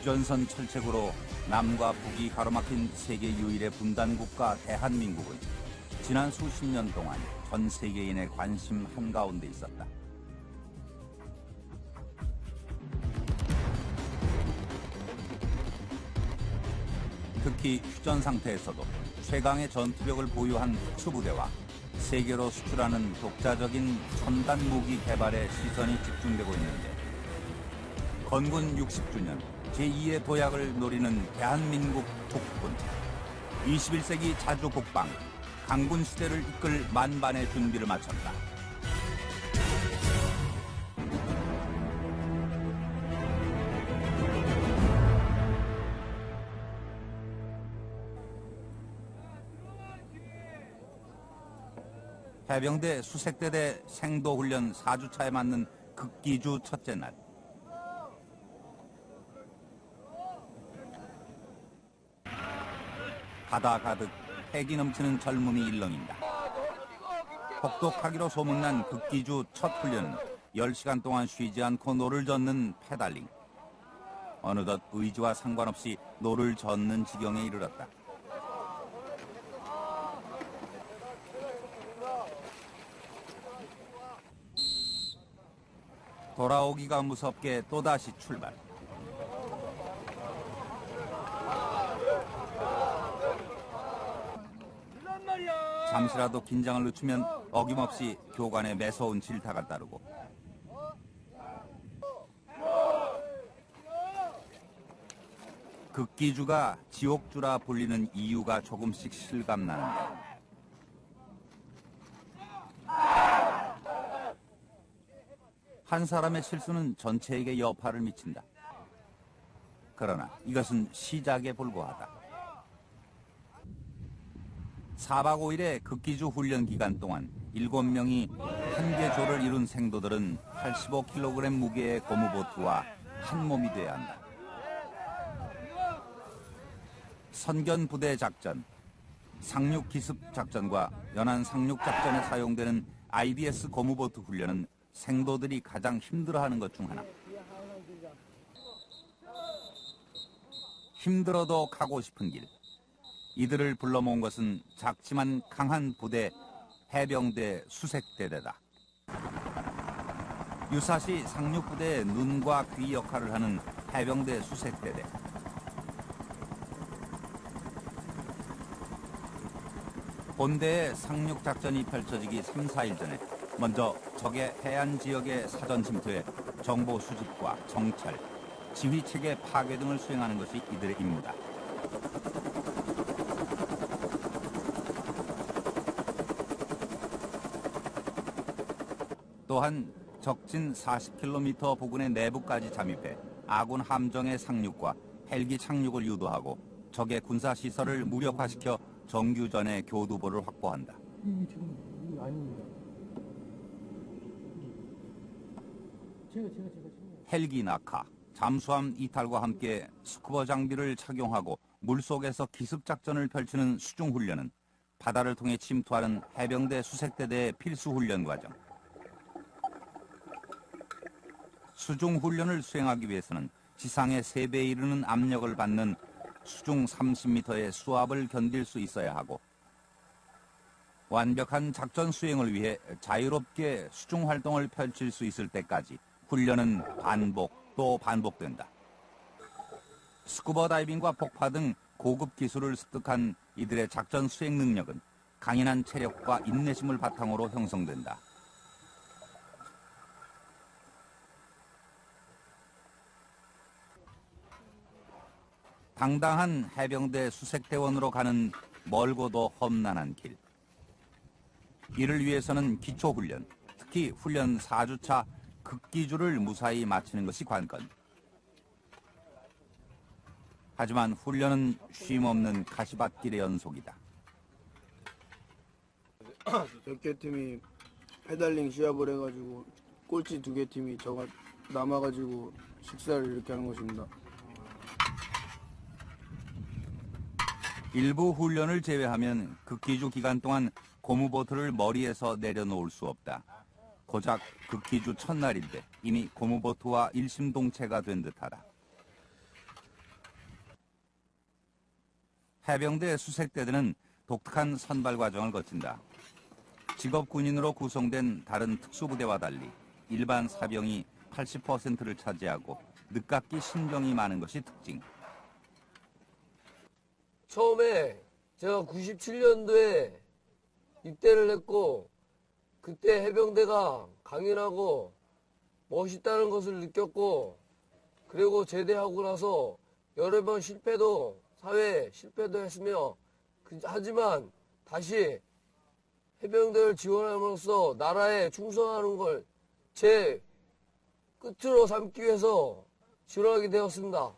휴전선 철책으로 남과 북이 가로막힌 세계 유일의 분단국가 대한민국은 지난 수십 년 동안 전 세계인의 관심 한가운데 있었다. 특히 휴전 상태에서도 최강의 전투력을 보유한 특수부대와 세계로 수출하는 독자적인 첨단 무기 개발에 시선이 집중되고 있는데, 건군 60주년 제2의 도약을 노리는 대한민국 국군, 21세기 자주 국방, 강군 시대를 이끌 만반의 준비를 마쳤다. 해병대 수색대대 생도훈련 4주차에 맞는 극기주 첫째 날. 바다 가득 패기 넘치는 젊음이 일렁인다. 혹독하기로 소문난 극기주 첫 훈련은 10시간 동안 쉬지 않고 노를 젓는 페달링. 어느덧 의지와 상관없이 노를 젓는 지경에 이르렀다. 돌아오기가 무섭게 또다시 출발. 잠시라도 긴장을 늦추면 어김없이 교관의 매서운 질타가 따르고, 극기주가 지옥주라 불리는 이유가 조금씩 실감나는데, 한 사람의 실수는 전체에게 여파를 미친다. 그러나 이것은 시작에 불과하다. 4박 5일의 극기주 훈련 기간 동안 7명이 한 개 조를 이룬 생도들은 85kg 무게의 고무보트와 한 몸이 돼야 한다. 선견 부대 작전, 상륙 기습 작전과 연안 상륙 작전에 사용되는 IDS 고무보트 훈련은 생도들이 가장 힘들어하는 것 중 하나. 힘들어도 가고 싶은 길. 이들을 불러 모은 것은 작지만 강한 부대, 해병대 수색대대다. 유사시 상륙부대의 눈과 귀 역할을 하는 해병대 수색대대. 본대의 상륙작전이 펼쳐지기 3, 4일 전에 먼저 적의 해안 지역의 사전 침투에 정보 수집과 정찰, 지휘체계 파괴 등을 수행하는 것이 이들의 임무다. 또한 적진 40km 부근의 내부까지 잠입해 아군 함정의 상륙과 헬기 착륙을 유도하고 적의 군사시설을 무력화시켜 정규전의 교두보를 확보한다. 지금 아닙니다. 헬기 낙하, 잠수함 이탈과 함께 스쿠버 장비를 착용하고 물속에서 기습작전을 펼치는 수중훈련은 바다를 통해 침투하는 해병대 수색대대의 필수훈련 과정. 수중훈련을 수행하기 위해서는 지상의 3배에 이르는 압력을 받는 수중 30m의 수압을 견딜 수 있어야 하고, 완벽한 작전 수행을 위해 자유롭게 수중 활동을 펼칠 수 있을 때까지 훈련은 반복 또 반복된다. 스쿠버 다이빙과 폭파 등 고급 기술을 습득한 이들의 작전 수행 능력은 강인한 체력과 인내심을 바탕으로 형성된다. 당당한 해병대 수색대원으로 가는 멀고도 험난한 길. 이를 위해서는 기초훈련, 특히 훈련 4주차 극기주를 무사히 마치는 것이 관건. 하지만 훈련은 쉼없는 가시밭길의 연속이다. 몇 개 팀이 페달링 시합을 해가지고 꼴찌 2개 팀이 저가 남아가지고 식사를 이렇게 하는 것입니다. 일부 훈련을 제외하면 극기주 기간 동안 고무보트를 머리에서 내려놓을 수 없다. 고작 극기주 첫날인데 이미 고무보트와 일심동체가 된 듯하다. 해병대 수색대들은 독특한 선발 과정을 거친다. 직업 군인으로 구성된 다른 특수부대와 달리 일반 사병이 80%를 차지하고 늦깎이 신병이 많은 것이 특징. 처음에 제가 97년도에 입대를 했고 그때 해병대가 강인하고 멋있다는 것을 느꼈고 그리고 제대하고 나서 여러 번 사회 실패도 했으며 하지만 다시 해병대를 지원함으로써 나라에 충성하는 걸 제 끝으로 삼기 위해서 지원하게 되었습니다.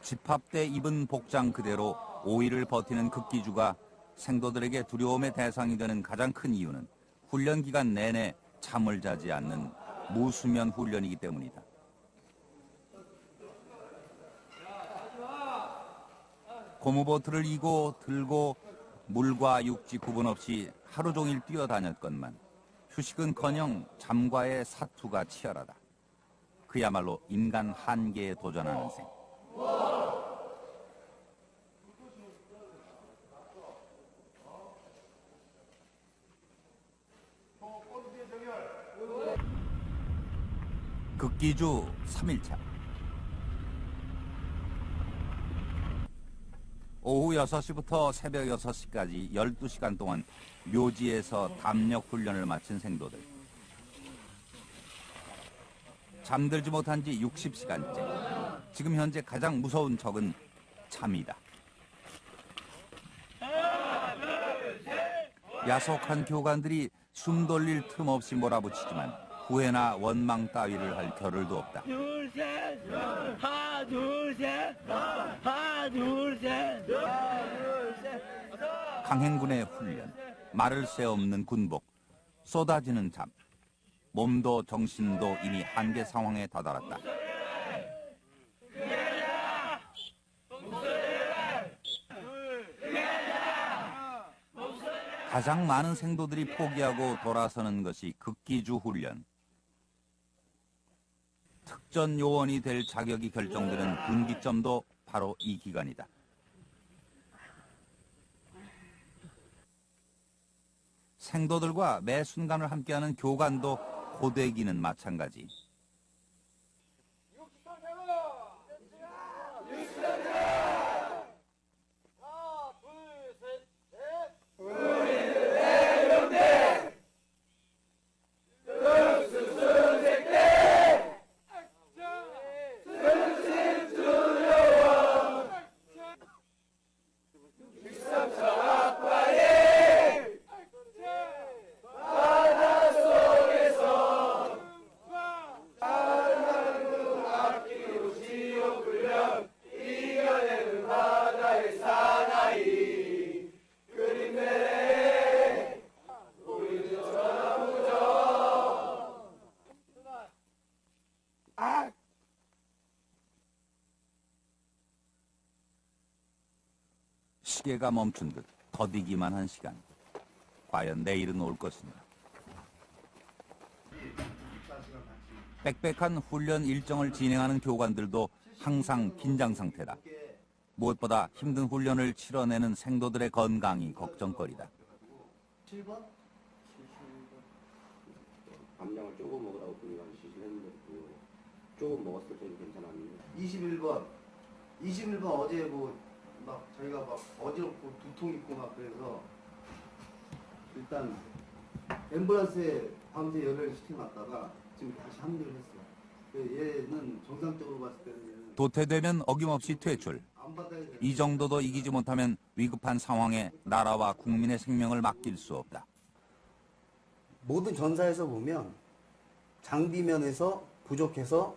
집합대 입은 복장 그대로 5일을 버티는 극기주가 생도들에게 두려움의 대상이 되는 가장 큰 이유는 훈련 기간 내내 잠을 자지 않는 무수면 훈련이기 때문이다. 고무보트를 이고 들고 물과 육지 구분 없이 하루 종일 뛰어다녔건만 휴식은커녕 잠과의 사투가 치열하다. 그야말로 인간 한계에 도전하는 셈. 극기주 3일차. 오후 6시부터 새벽 6시까지 12시간 동안 묘지에서 담력 훈련을 마친 생도들. 잠들지 못한 지 60시간째. 지금 현재 가장 무서운 적은 잠이다. 야속한 교관들이 숨 돌릴 틈 없이 몰아붙이지만 후회나 원망 따위를 할 겨를도 없다. 둘, 셋, 하나, 둘, 셋, 하나, 둘, 셋, 하나, 둘, 셋. 강행군의 훈련, 말을 새 없는 군복, 쏟아지는 잠. 몸도 정신도 이미 한계 상황에 다다랐다. 가장 많은 생도들이 포기하고 돌아서는 것이 극기주 훈련. 특전 요원이 될 자격이 결정되는 분기점도 바로 이 기간이다. 생도들과 매 순간을 함께하는 교관도 고되기는 마찬가지. 시계가 멈춘 듯 더디기만 한 시간. 과연 내일은 올 것인가. 빽빽한 훈련 일정을 진행하는 교관들도 항상 긴장 상태다. 무엇보다 힘든 훈련을 치러내는 생도들의 건강이 걱정거리다. 7번? 감량을 조금 먹으라고 분위기가 지시했는데 조금 먹었을 때는 괜찮았는데 21번 21번 어제 막 자기가 막 어지럽고 두통 있고 막 그래서 일단 앰뷸런스에 밤새 열을 시켜놨다가 지금 다시 합류를 했어. 얘는 정상적으로 봤을 때는 도태되면 어김없이 퇴출. 안 받아야 돼. 이 정도도 이기지 못하면 위급한 상황에 나라와 국민의 생명을 맡길 수 없다. 모든 전사에서 보면 장비면에서 부족해서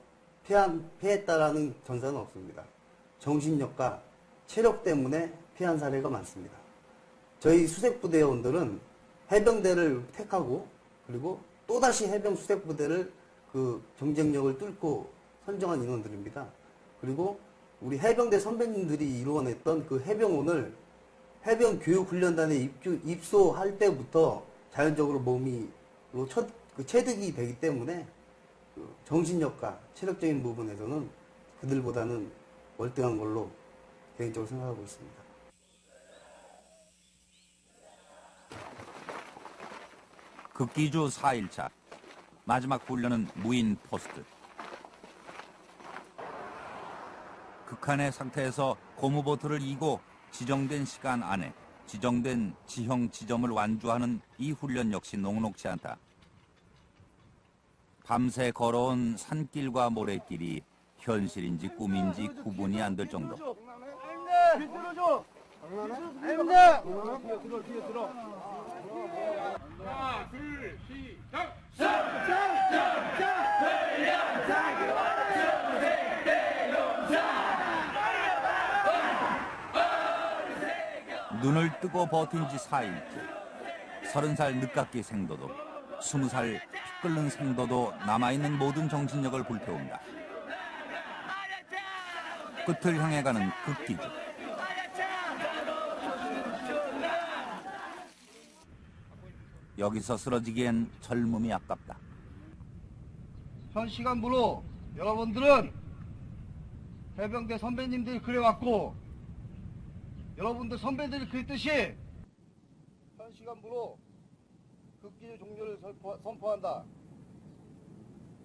패했다라는 전사는 없습니다. 정신력과 체력 때문에 피한 사례가 많습니다. 저희 수색부대원들은 해병대를 택하고 그리고 또다시 해병 수색부대를 그 경쟁력을 뚫고 선정한 인원들입니다. 그리고 우리 해병대 선배님들이 이루어냈던 그 해병원을 해병교육훈련단에 입소할 때부터 자연적으로 몸이 체득이 되기 때문에 그 정신력과 체력적인 부분에서는 그들보다는 월등한 걸로 개인적으로 생각하고 있습니다. 극기주 4일차 마지막 훈련은 무인 포스트. 극한의 상태에서 고무보트를 이고 지정된 시간 안에 지정된 지형 지점을 완주하는 이 훈련 역시 녹록지 않다. 밤새 걸어온 산길과 모래길이 현실인지 꿈인지 구분이 안 될 정도. 눈을 뜨고 버틴 지 4일째. 30살 늦깎이 생도도 20살 피 끓는 생도도 남아있는 모든 정신력을 불태운다. 끝을 향해 가는 극기주. 여기서 쓰러지기엔 젊음이 아깝다. 현 시간부로 여러분들은 해병대 선배님들이 그래왔고 여러분들 선배들이 그랬듯이 현 시간부로 극기주 종료를 선포한다.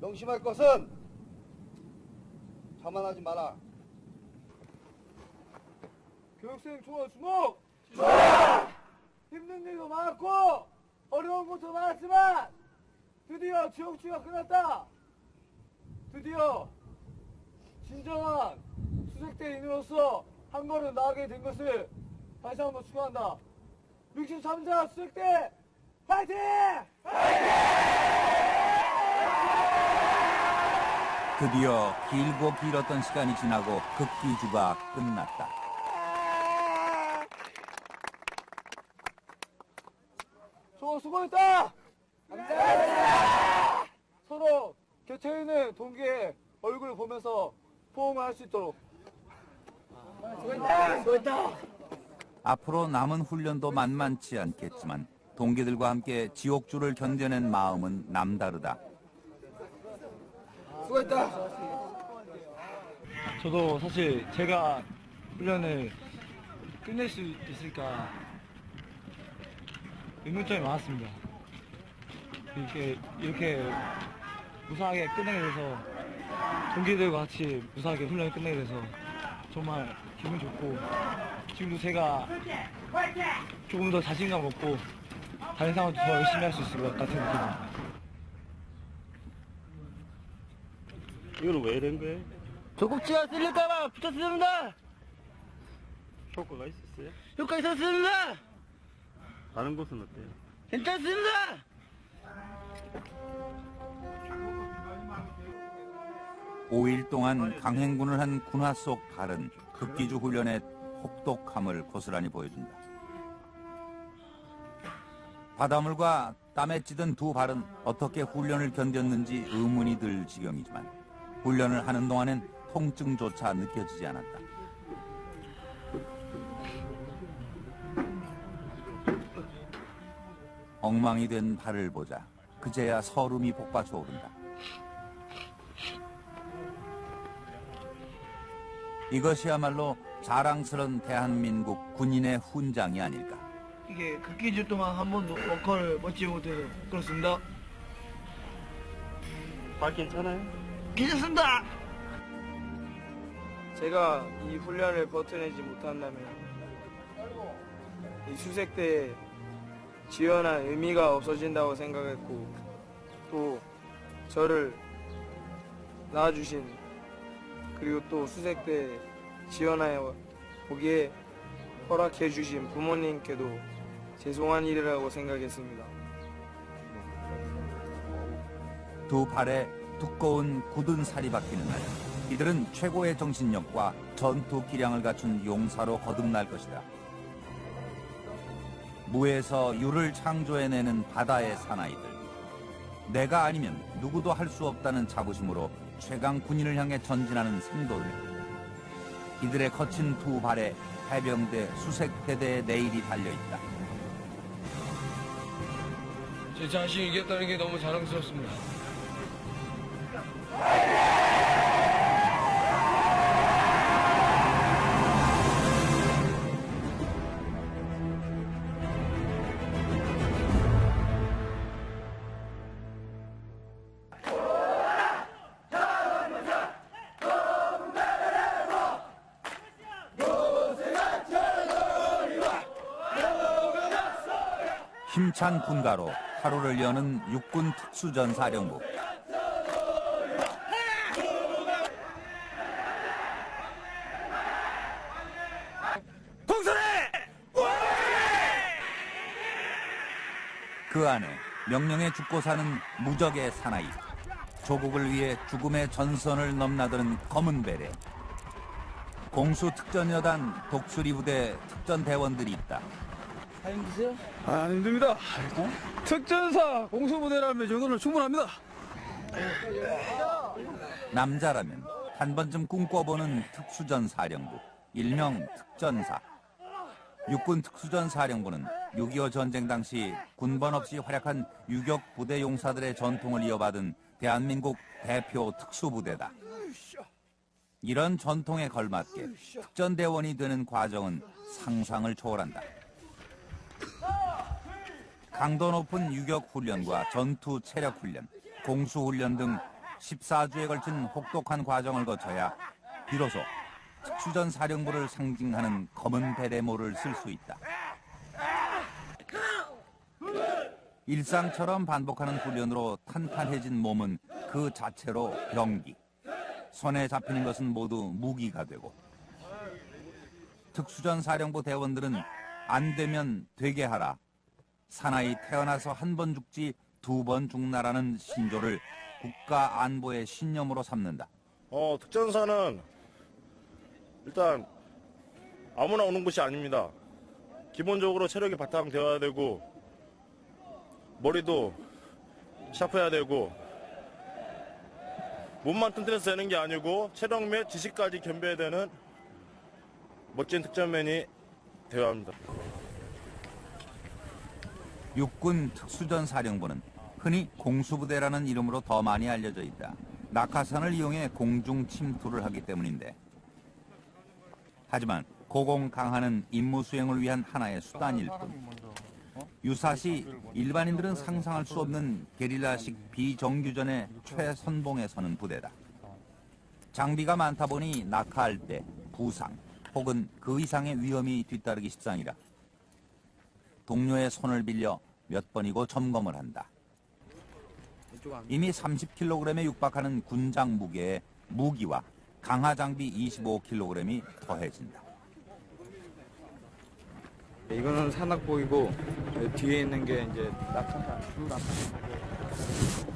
명심할 것은 자만하지 마라. 교육생 총알 주목! 힘든 일도 많았고 어려운 것도 많았지만 드디어 지옥주가 끝났다. 드디어 진정한 수색대인으로서 한 걸음 나아가게 된 것을 다시 한번 축하한다. 63자 수색대 파이팅! 드디어 길고 길었던 시간이 지나고 극기주가 끝났다. 수고했다! 감사합니다! 서로 곁에 있는 동기의 얼굴을 보면서 포옹을 할 수 있도록. 수고했다! 앞으로 남은 훈련도 만만치 않겠지만 동기들과 함께 지옥주를 견뎌낸 마음은 남다르다. 수고했다! 저도 사실 제가 훈련을 끝낼 수 있을까 의문점이 많았습니다. 이렇게 무사하게 끝내게 돼서 동기들과 같이 무사하게 훈련을 끝내게 돼서 정말 기분 좋고 지금도 제가 조금 더 자신감 얻고 다른 상황도 더 열심히 할 수 있을 것 같은 느낌입니다. 이거는 왜 이런 거예요? 조국지가 쓸릴까봐 붙였습니다. 효과가 있었어요? 효과 있었습니다. 다른 곳은 어때요? 괜찮습니다. (5일) 동안 강행군을 한 군화 속 발은 극기주 훈련의 혹독함을 고스란히 보여준다. 바닷물과 땀에 찌든 두 발은 어떻게 훈련을 견뎠는지 의문이 들 지경이지만 훈련을 하는 동안엔 통증조차 느껴지지 않았다. 엉망이 된 발을 보자 그제야 서름이 복받쳐 오른다. 이것이야말로 자랑스런 대한민국 군인의 훈장이 아닐까. 이게 극기주 동안 한 번도 워커를 멋지지 못해서 그렇습니다. 발 괜찮아요? 괜찮습니다. 제가 이 훈련을 버텨내지 못한다면 이 수색대에 지원한 의미가 없어진다고 생각했고 또 저를 낳아주신 그리고 또 수색대에 지원하여 보기에 허락해주신 부모님께도 죄송한 일이라고 생각했습니다. 두 발에 두꺼운 굳은 살이 박히는 날 이들은 최고의 정신력과 전투 기량을 갖춘 용사로 거듭날 것이다. 무에서 유를 창조해내는 바다의 사나이들. 내가 아니면 누구도 할 수 없다는 자부심으로 최강 군인을 향해 전진하는 생도들. 이들의 거친 두 발에 해병대 수색대대의 내일이 달려있다. 제 자신이 이겼다는 게 너무 자랑스럽습니다. 힘찬 군가로 하루를 여는 육군 특수전사령부. 그 안에 명령에 죽고 사는 무적의 사나이, 조국을 위해 죽음의 전선을 넘나드는 검은 베레, 공수특전여단 독수리부대 특전대원들이 있다. 힘드세요? 안 힘듭니다. 특전사 공수부대라면 정도는 충분합니다. 남자라면 한 번쯤 꿈꿔보는 특수전사령부, 일명 특전사. 육군 특수전사령부는 6.25 전쟁 당시 군번 없이 활약한 유격 부대 용사들의 전통을 이어받은 대한민국 대표 특수부대다. 이런 전통에 걸맞게 특전대원이 되는 과정은 상상을 초월한다. 강도 높은 유격 훈련과 전투 체력 훈련, 공수 훈련 등 14주에 걸친 혹독한 과정을 거쳐야 비로소 특수전 사령부를 상징하는 검은 베레모를 쓸 수 있다. 일상처럼 반복하는 훈련으로 탄탄해진 몸은 그 자체로 병기. 손에 잡히는 것은 모두 무기가 되고, 특수전 사령부 대원들은 안 되면 되게 하라, 사나이 태어나서 한 번 죽지 2번 죽나라는 신조를 국가 안보의 신념으로 삼는다. 특전사는 일단 아무나 오는 곳이 아닙니다. 기본적으로 체력이 바탕되어야 되고, 머리도 샤프해야 되고, 몸만 튼튼해서 되는 게 아니고 체력 및 지식까지 겸비해야 되는 멋진 특전맨이 되어야 합니다. 육군 특수전사령부는 흔히 공수부대라는 이름으로 더 많이 알려져 있다. 낙하산을 이용해 공중 침투를 하기 때문인데, 하지만 고공 강화는 임무 수행을 위한 하나의 수단일 뿐, 유사시 일반인들은 상상할 수 없는 게릴라식 비정규전의 최선봉에 서는 부대다. 장비가 많다 보니 낙하할 때 부상 혹은 그 이상의 위험이 뒤따르기 십상이라 동료의 손을 빌려 몇 번이고 점검을 한다. 이미 30kg에 육박하는 군장 무게에 무기와 강화 장비 25kg이 더해진다. 이거는 산악복이고 뒤에 있는 게 이제 낙하산, 주 낙하산.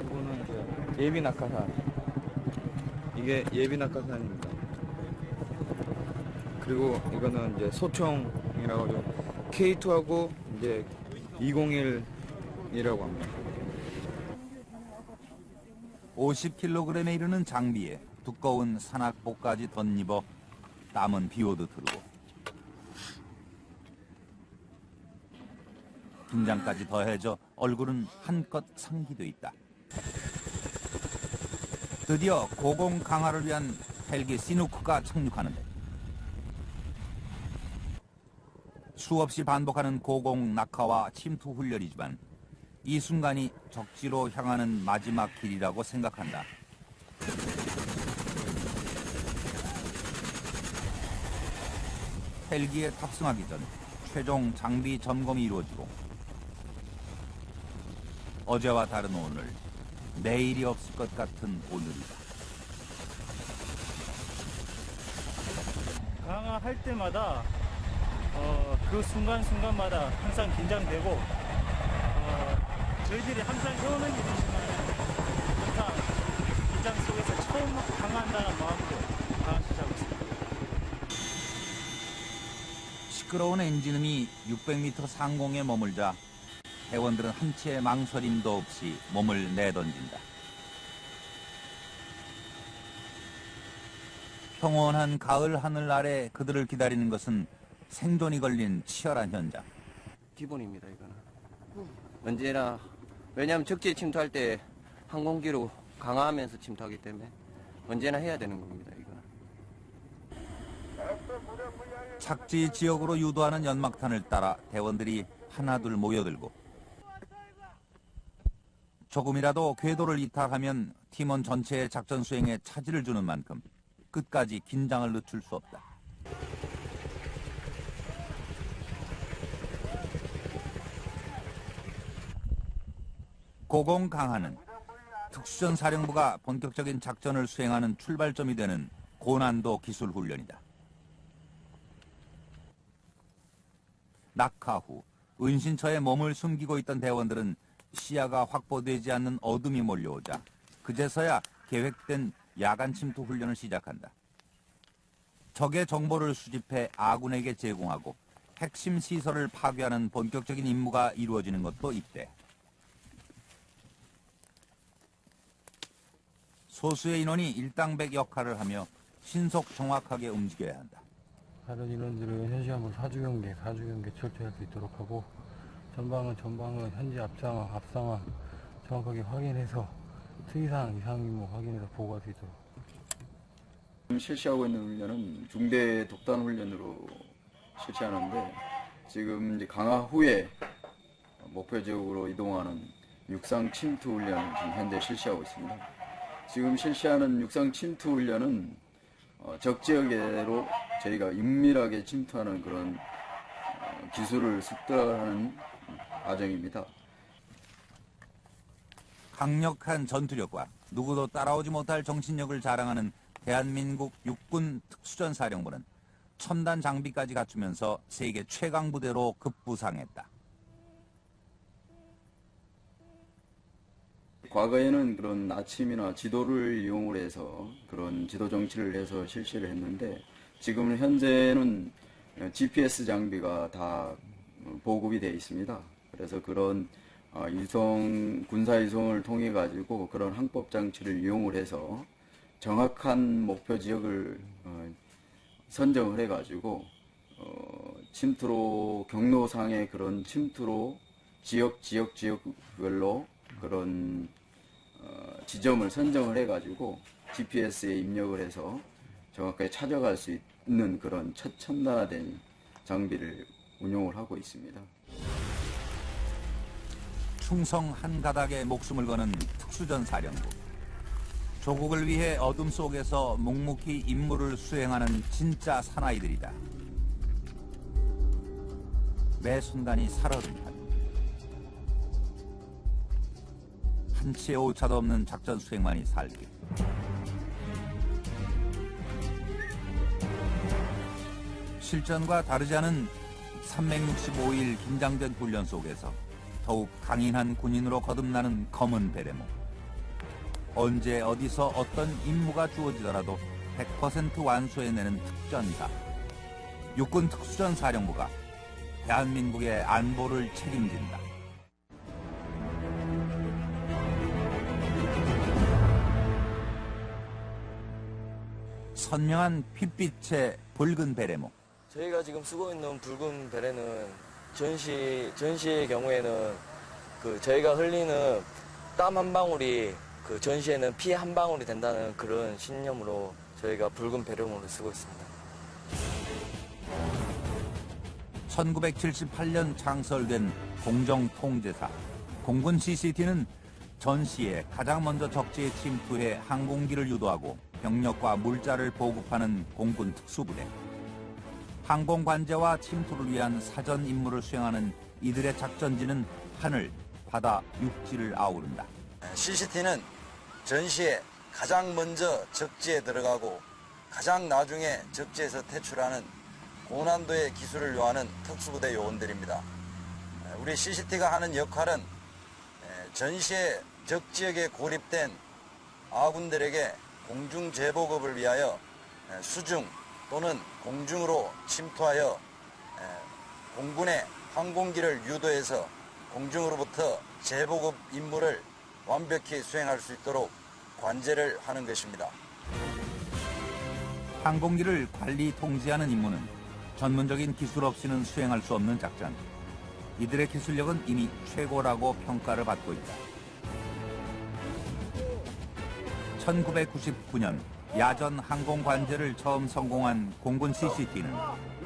이거는 이제 예비 낙하산. 이게 예비 낙하산입니다. 그리고 이거는 이제 소총이라고 좀 K2하고 이제 201이라고 합니다. 50kg에 이르는 장비에 두꺼운 산악복까지 덧입어 땀은 비오듯 흐르고, 긴장까지 더해져 얼굴은 한껏 상기돼 있다. 드디어 고공 강화를 위한 헬기 시누크가 착륙하는데, 수없이 반복하는 고공 낙하와 침투 훈련이지만 이 순간이 적지로 향하는 마지막 길이라고 생각한다. 헬기에 탑승하기 전 최종 장비 점검이 이루어지고, 어제와 다른 오늘, 내일이 없을 것 같은 오늘이다. 강화할 때마다 그 순간순간마다 항상 긴장되고, 저희들이 항상 해오는 일이지만 항상 긴장 속에서 처음 강화한다는 마음으로 강화시작하고 있습니다. 시끄러운 엔진음이 600m 상공에 머물자 대원들은 한치의 망설임도 없이 몸을 내던진다. 평온한 가을 하늘 아래 그들을 기다리는 것은 생존이 걸린 치열한 현장. 기본입니다, 이거는. 언제나, 왜냐하면 적지에 침투할 때 항공기로 강화하면서 침투하기 때문에 언제나 해야 되는 겁니다, 이거는. 착지 지역으로 유도하는 연막탄을 따라 대원들이 하나둘 모여들고, 조금이라도 궤도를 이탈하면 팀원 전체의 작전 수행에 차질을 주는 만큼 끝까지 긴장을 늦출 수 없다. 고공 강화는 특수전 사령부가 본격적인 작전을 수행하는 출발점이 되는 고난도 기술 훈련이다. 낙하 후 은신처에 몸을 숨기고 있던 대원들은 시야가 확보되지 않는 어둠이 몰려오자 그제서야 계획된 야간 침투 훈련을 시작한다. 적의 정보를 수집해 아군에게 제공하고 핵심 시설을 파괴하는 본격적인 임무가 이루어지는 것도 이때. 소수의 인원이 일당백 역할을 하며 신속 정확하게 움직여야 한다. 다른 인원들은 현시함으로 사주경계 철저히 할 수 있도록 하고 전방은 현지 앞상황 정확하게 확인해서 특이사항 이상 임무 확인해서 보고할 수 있도록. 실시하고 있는 훈련은 중대 독단 훈련으로 실시하는데 지금 이제 강화 후에 목표 지역으로 이동하는 육상 침투 훈련을 지금 현재 실시하고 있습니다. 지금 실시하는 육상 침투 훈련은 적 지역으로 저희가 은밀하게 침투하는 그런 기술을 습득하는 과정입니다. 강력한 전투력과 누구도 따라오지 못할 정신력을 자랑하는 대한민국 육군 특수전 사령부는 첨단 장비까지 갖추면서 세계 최강 부대로 급부상했다. 과거에는 그런 나침이나 지도를 이용을 해서 그런 지도 정치를 해서 실시를 했는데 지금 현재는 GPS 장비가 다 보급이 되어 있습니다. 그래서 그런 군사 이송을 통해 가지고 그런 항법 장치를 이용을 해서 정확한 목표 지역을 선정을 해 가지고 침투로 경로상의 그런 침투로 지역별로 그런 지점을 선정을 해 가지고 GPS에 입력을 해서 정확하게 찾아갈 수 있는 그런 첨단화된 장비를 운용을 하고 있습니다. 충성 한 가닥에 목숨을 거는 특수전 사령부. 조국을 위해 어둠 속에서 묵묵히 임무를 수행하는 진짜 사나이들이다. 매 순간이 살얼음판. 한치의 오차도 없는 작전 수행만이 살기. 실전과 다르지 않은 365일 긴장된 훈련 속에서 더욱 강인한 군인으로 거듭나는 검은 베레모. 언제 어디서 어떤 임무가 주어지더라도 100% 완수해내는 특전사. 육군 특수전 사령부가 대한민국의 안보를 책임진다. 선명한 핏빛의 붉은 베레모. 저희가 지금 쓰고 있는 붉은 베레는 전시의 경우에는 저희가 흘리는 땀 한 방울이 전시에는 피 한 방울이 된다는 그런 신념으로 저희가 붉은 베레모를 쓰고 있습니다. 1978년 창설된 공정통제사 공군 CCT는 전시에 가장 먼저 적지에 침투해 항공기를 유도하고 병력과 물자를 보급하는 공군 특수부대. 항공관제와 침투를 위한 사전 임무를 수행하는 이들의 작전지는 하늘, 바다, 육지를 아우른다. CCT는 전시에 가장 먼저 적지에 들어가고 가장 나중에 적지에서 퇴출하는 고난도의 기술을 요하는 특수부대 요원들입니다. 우리 CCT가 하는 역할은 전시에 적지역에 고립된 아군들에게 공중 재보급을 위하여 수중 또는 공중으로 침투하여 공군의 항공기를 유도해서 공중으로부터 재보급 임무를 완벽히 수행할 수 있도록 관제를 하는 것입니다. 항공기를 관리 통제하는 임무는 전문적인 기술 없이는 수행할 수 없는 작전. 이들의 기술력은 이미 최고라고 평가를 받고 있다. 1999년 야전 항공 관제를 처음 성공한 공군 CCT는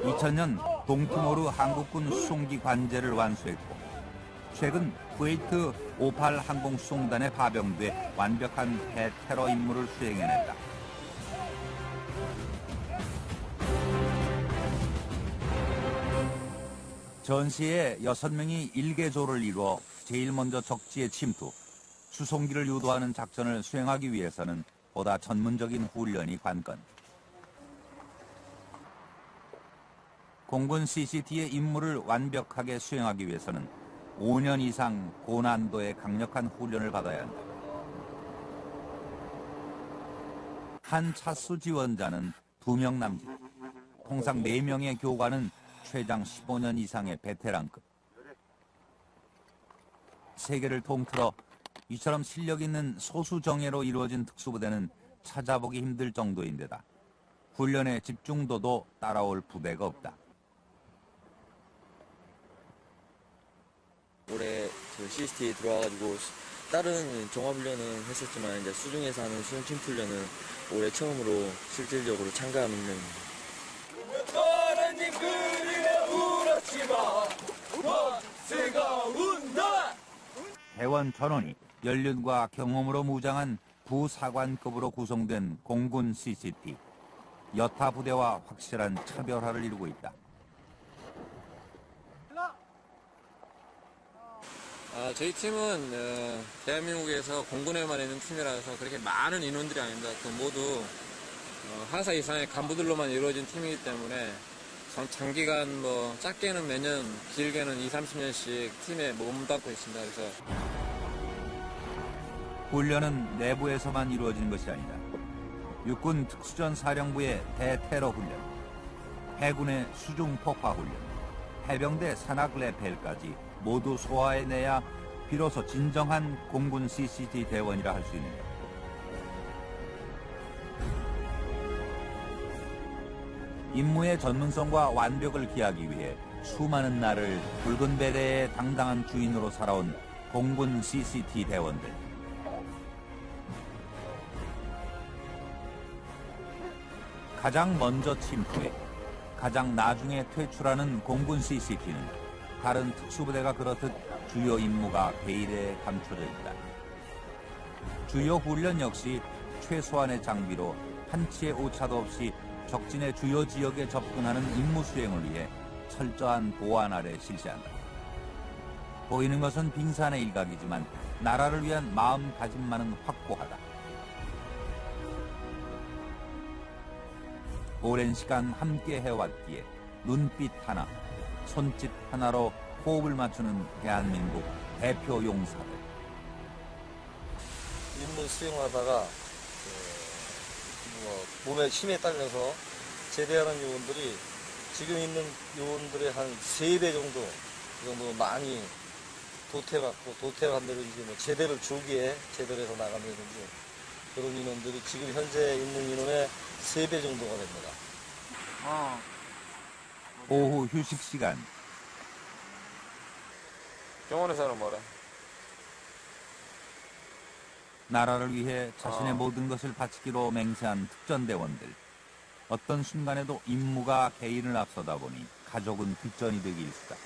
2000년 동티모르 한국군 수송기 관제를 완수했고 최근 쿠웨이트 58 항공 수송단에 파병돼 완벽한 대테러 임무를 수행해냈다. 전시에 6명이 일개조를 이루어 제일 먼저 적지에 침투, 수송기를 유도하는 작전을 수행하기 위해서는 보다 전문적인 훈련이 관건. 공군 CCT의 임무를 완벽하게 수행하기 위해서는 5년 이상 고난도의 강력한 훈련을 받아야 한다. 한 차수 지원자는 2명 남짓, 통상 4명의 교관은 최장 15년 이상의 베테랑급. 세계를 통틀어 이처럼 실력 있는 소수 정예로 이루어진 특수부대는 찾아보기 힘들 정도인데다 훈련의 집중도도 따라올 부대가 없다. 올해 CCT 들어와가지고 다른 종합훈련은 했었지만 이제 수중에서 하는 수중 훈련은 올해 처음으로 실질적으로 참가하는 훈련입니다. 떠나님 그림에 울었지마 원세가 운다. 대원 전원이 연륜과 경험으로 무장한 부사관급으로 구성된 공군 CCT. 여타 부대와 확실한 차별화를 이루고 있다. 저희 팀은 대한민국에서 공군에만 있는 팀이라서 그렇게 많은 인원들이 아닙니다. 그 모두 하사 이상의 간부들로만 이루어진 팀이기 때문에 장기간 뭐 짧게는 몇 년, 길게는 20, 30년씩 팀에 몸담고 있습니다. 그래서 훈련은 내부에서만 이루어지는 것이 아니다. 육군 특수전 사령부의 대테러 훈련, 해군의 수중 폭파 훈련, 해병대 산악 레펠까지 모두 소화해내야 비로소 진정한 공군 CCT 대원이라 할 수 있는다. 임무의 전문성과 완벽을 기하기 위해 수많은 날을 붉은 베레의 당당한 주인으로 살아온 공군 CCT 대원들. 가장 먼저 침투해 가장 나중에 퇴출하는 공군 CCT는 다른 특수부대가 그렇듯 주요 임무가 베일에 감춰져 있다. 주요 훈련 역시 최소한의 장비로 한치의 오차도 없이 적진의 주요 지역에 접근하는 임무 수행을 위해 철저한 보안 아래 실시한다. 보이는 것은 빙산의 일각이지만 나라를 위한 마음가짐만은 확고하다. 오랜 시간 함께 해왔기에 눈빛 하나, 손짓 하나로 호흡을 맞추는 대한민국 대표 용사들. 임무 수행하다가 몸의 힘에 딸려서 제대하는 요원들이 지금 있는 요원들의 한 3배 정도 많이 도태받고 도태한 대로 이제 뭐 제대를 조기에 제대로 해서 나간다든지 그런 인원들이 지금 현재 있는 인원의 3배 정도가 됩니다. 오후 휴식 시간. 병원에서는 뭐래? 나라를 위해 자신의 모든 것을 바치기로 맹세한 특전대원들. 어떤 순간에도 임무가 개인을 앞서다 보니 가족은 뒷전이 되기 일쑤다.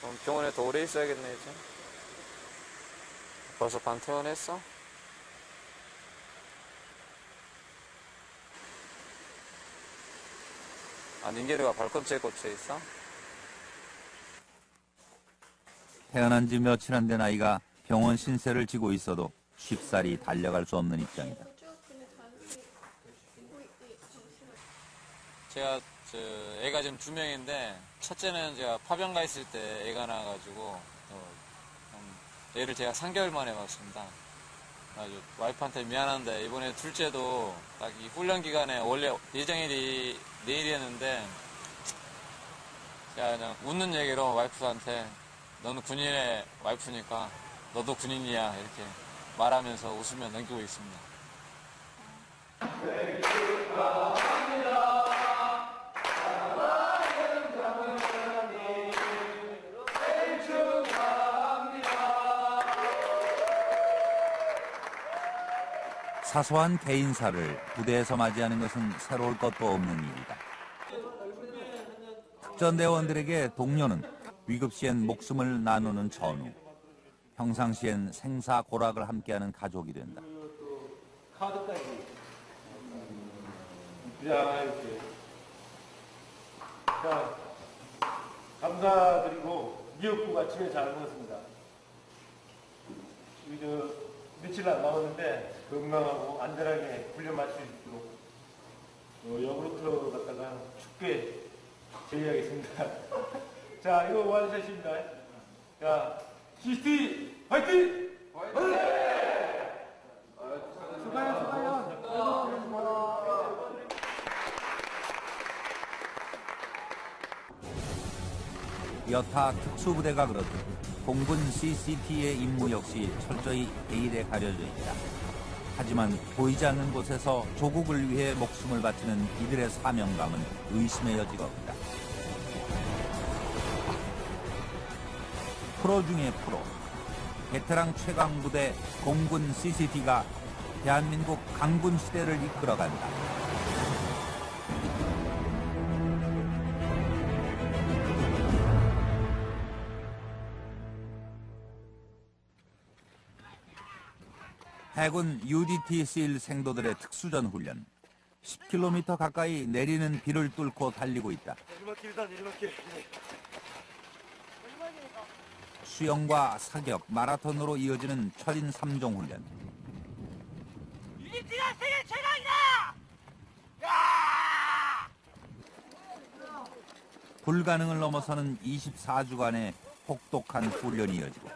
그럼 병원에 더 오래 있어야겠네, 이제. 벌써 반퇴원했어? 닌게르가 발꿈치에 꽂혀 있어? 태어난 지 며칠 안 된 아이가 병원 신세를 지고 있어도 쉽사리 달려갈 수 없는 입장이다. 제가 애가 지금 2명인데 첫째는 제가 파병가 있을 때 애가 나와가지고 애를 제가 3개월 만에 봤습니다. 아주 와이프한테 미안한데 이번에 둘째도 딱 이 훈련 기간에 원래 예정일이 내일이었는데 제가 그냥 웃는 얘기로 와이프한테 너는 군인의 와이프니까 너도 군인이야 이렇게 말하면서 웃으며 넘기고 있습니다. 사소한 개인사를 부대에서 맞이하는 것은 새로울 것도 없는 일이다. 특전대원들에게 동료는 위급시엔 목숨을 나누는 전우, 평상시엔 생사고락을 함께하는 가족이 된다. 카드까지. 이렇게. 자, 감사드리고 미역국 아침에 잘 먹었습니다. 며칠 안 남았는데 건강하고 안전하게 훈련 마칠 수 있도록 요구르트 갖다가 춥게 제의하겠습니다. 자, 이거 완샷입니다. 자, CCT 화이팅! 여타 특수부대가 그렇듯 공군 CCT의 임무 역시 철저히 베일에 가려져 있다. 하지만 보이지 않는 곳에서 조국을 위해 목숨을 바치는 이들의 사명감은 의심의 여지가 없다. 프로 중의 프로, 베테랑 최강부대 공군 CCT가 대한민국 강군 시대를 이끌어간다. 해군 UDT SEAL 생도들의 특수전 훈련. 10km 가까이 내리는 비를 뚫고 달리고 있다. 수영과 사격, 마라톤으로 이어지는 철인 3종 훈련. UDT가 세계 최강이다! 불가능을 넘어서는 24주간의 혹독한 훈련이 이어지고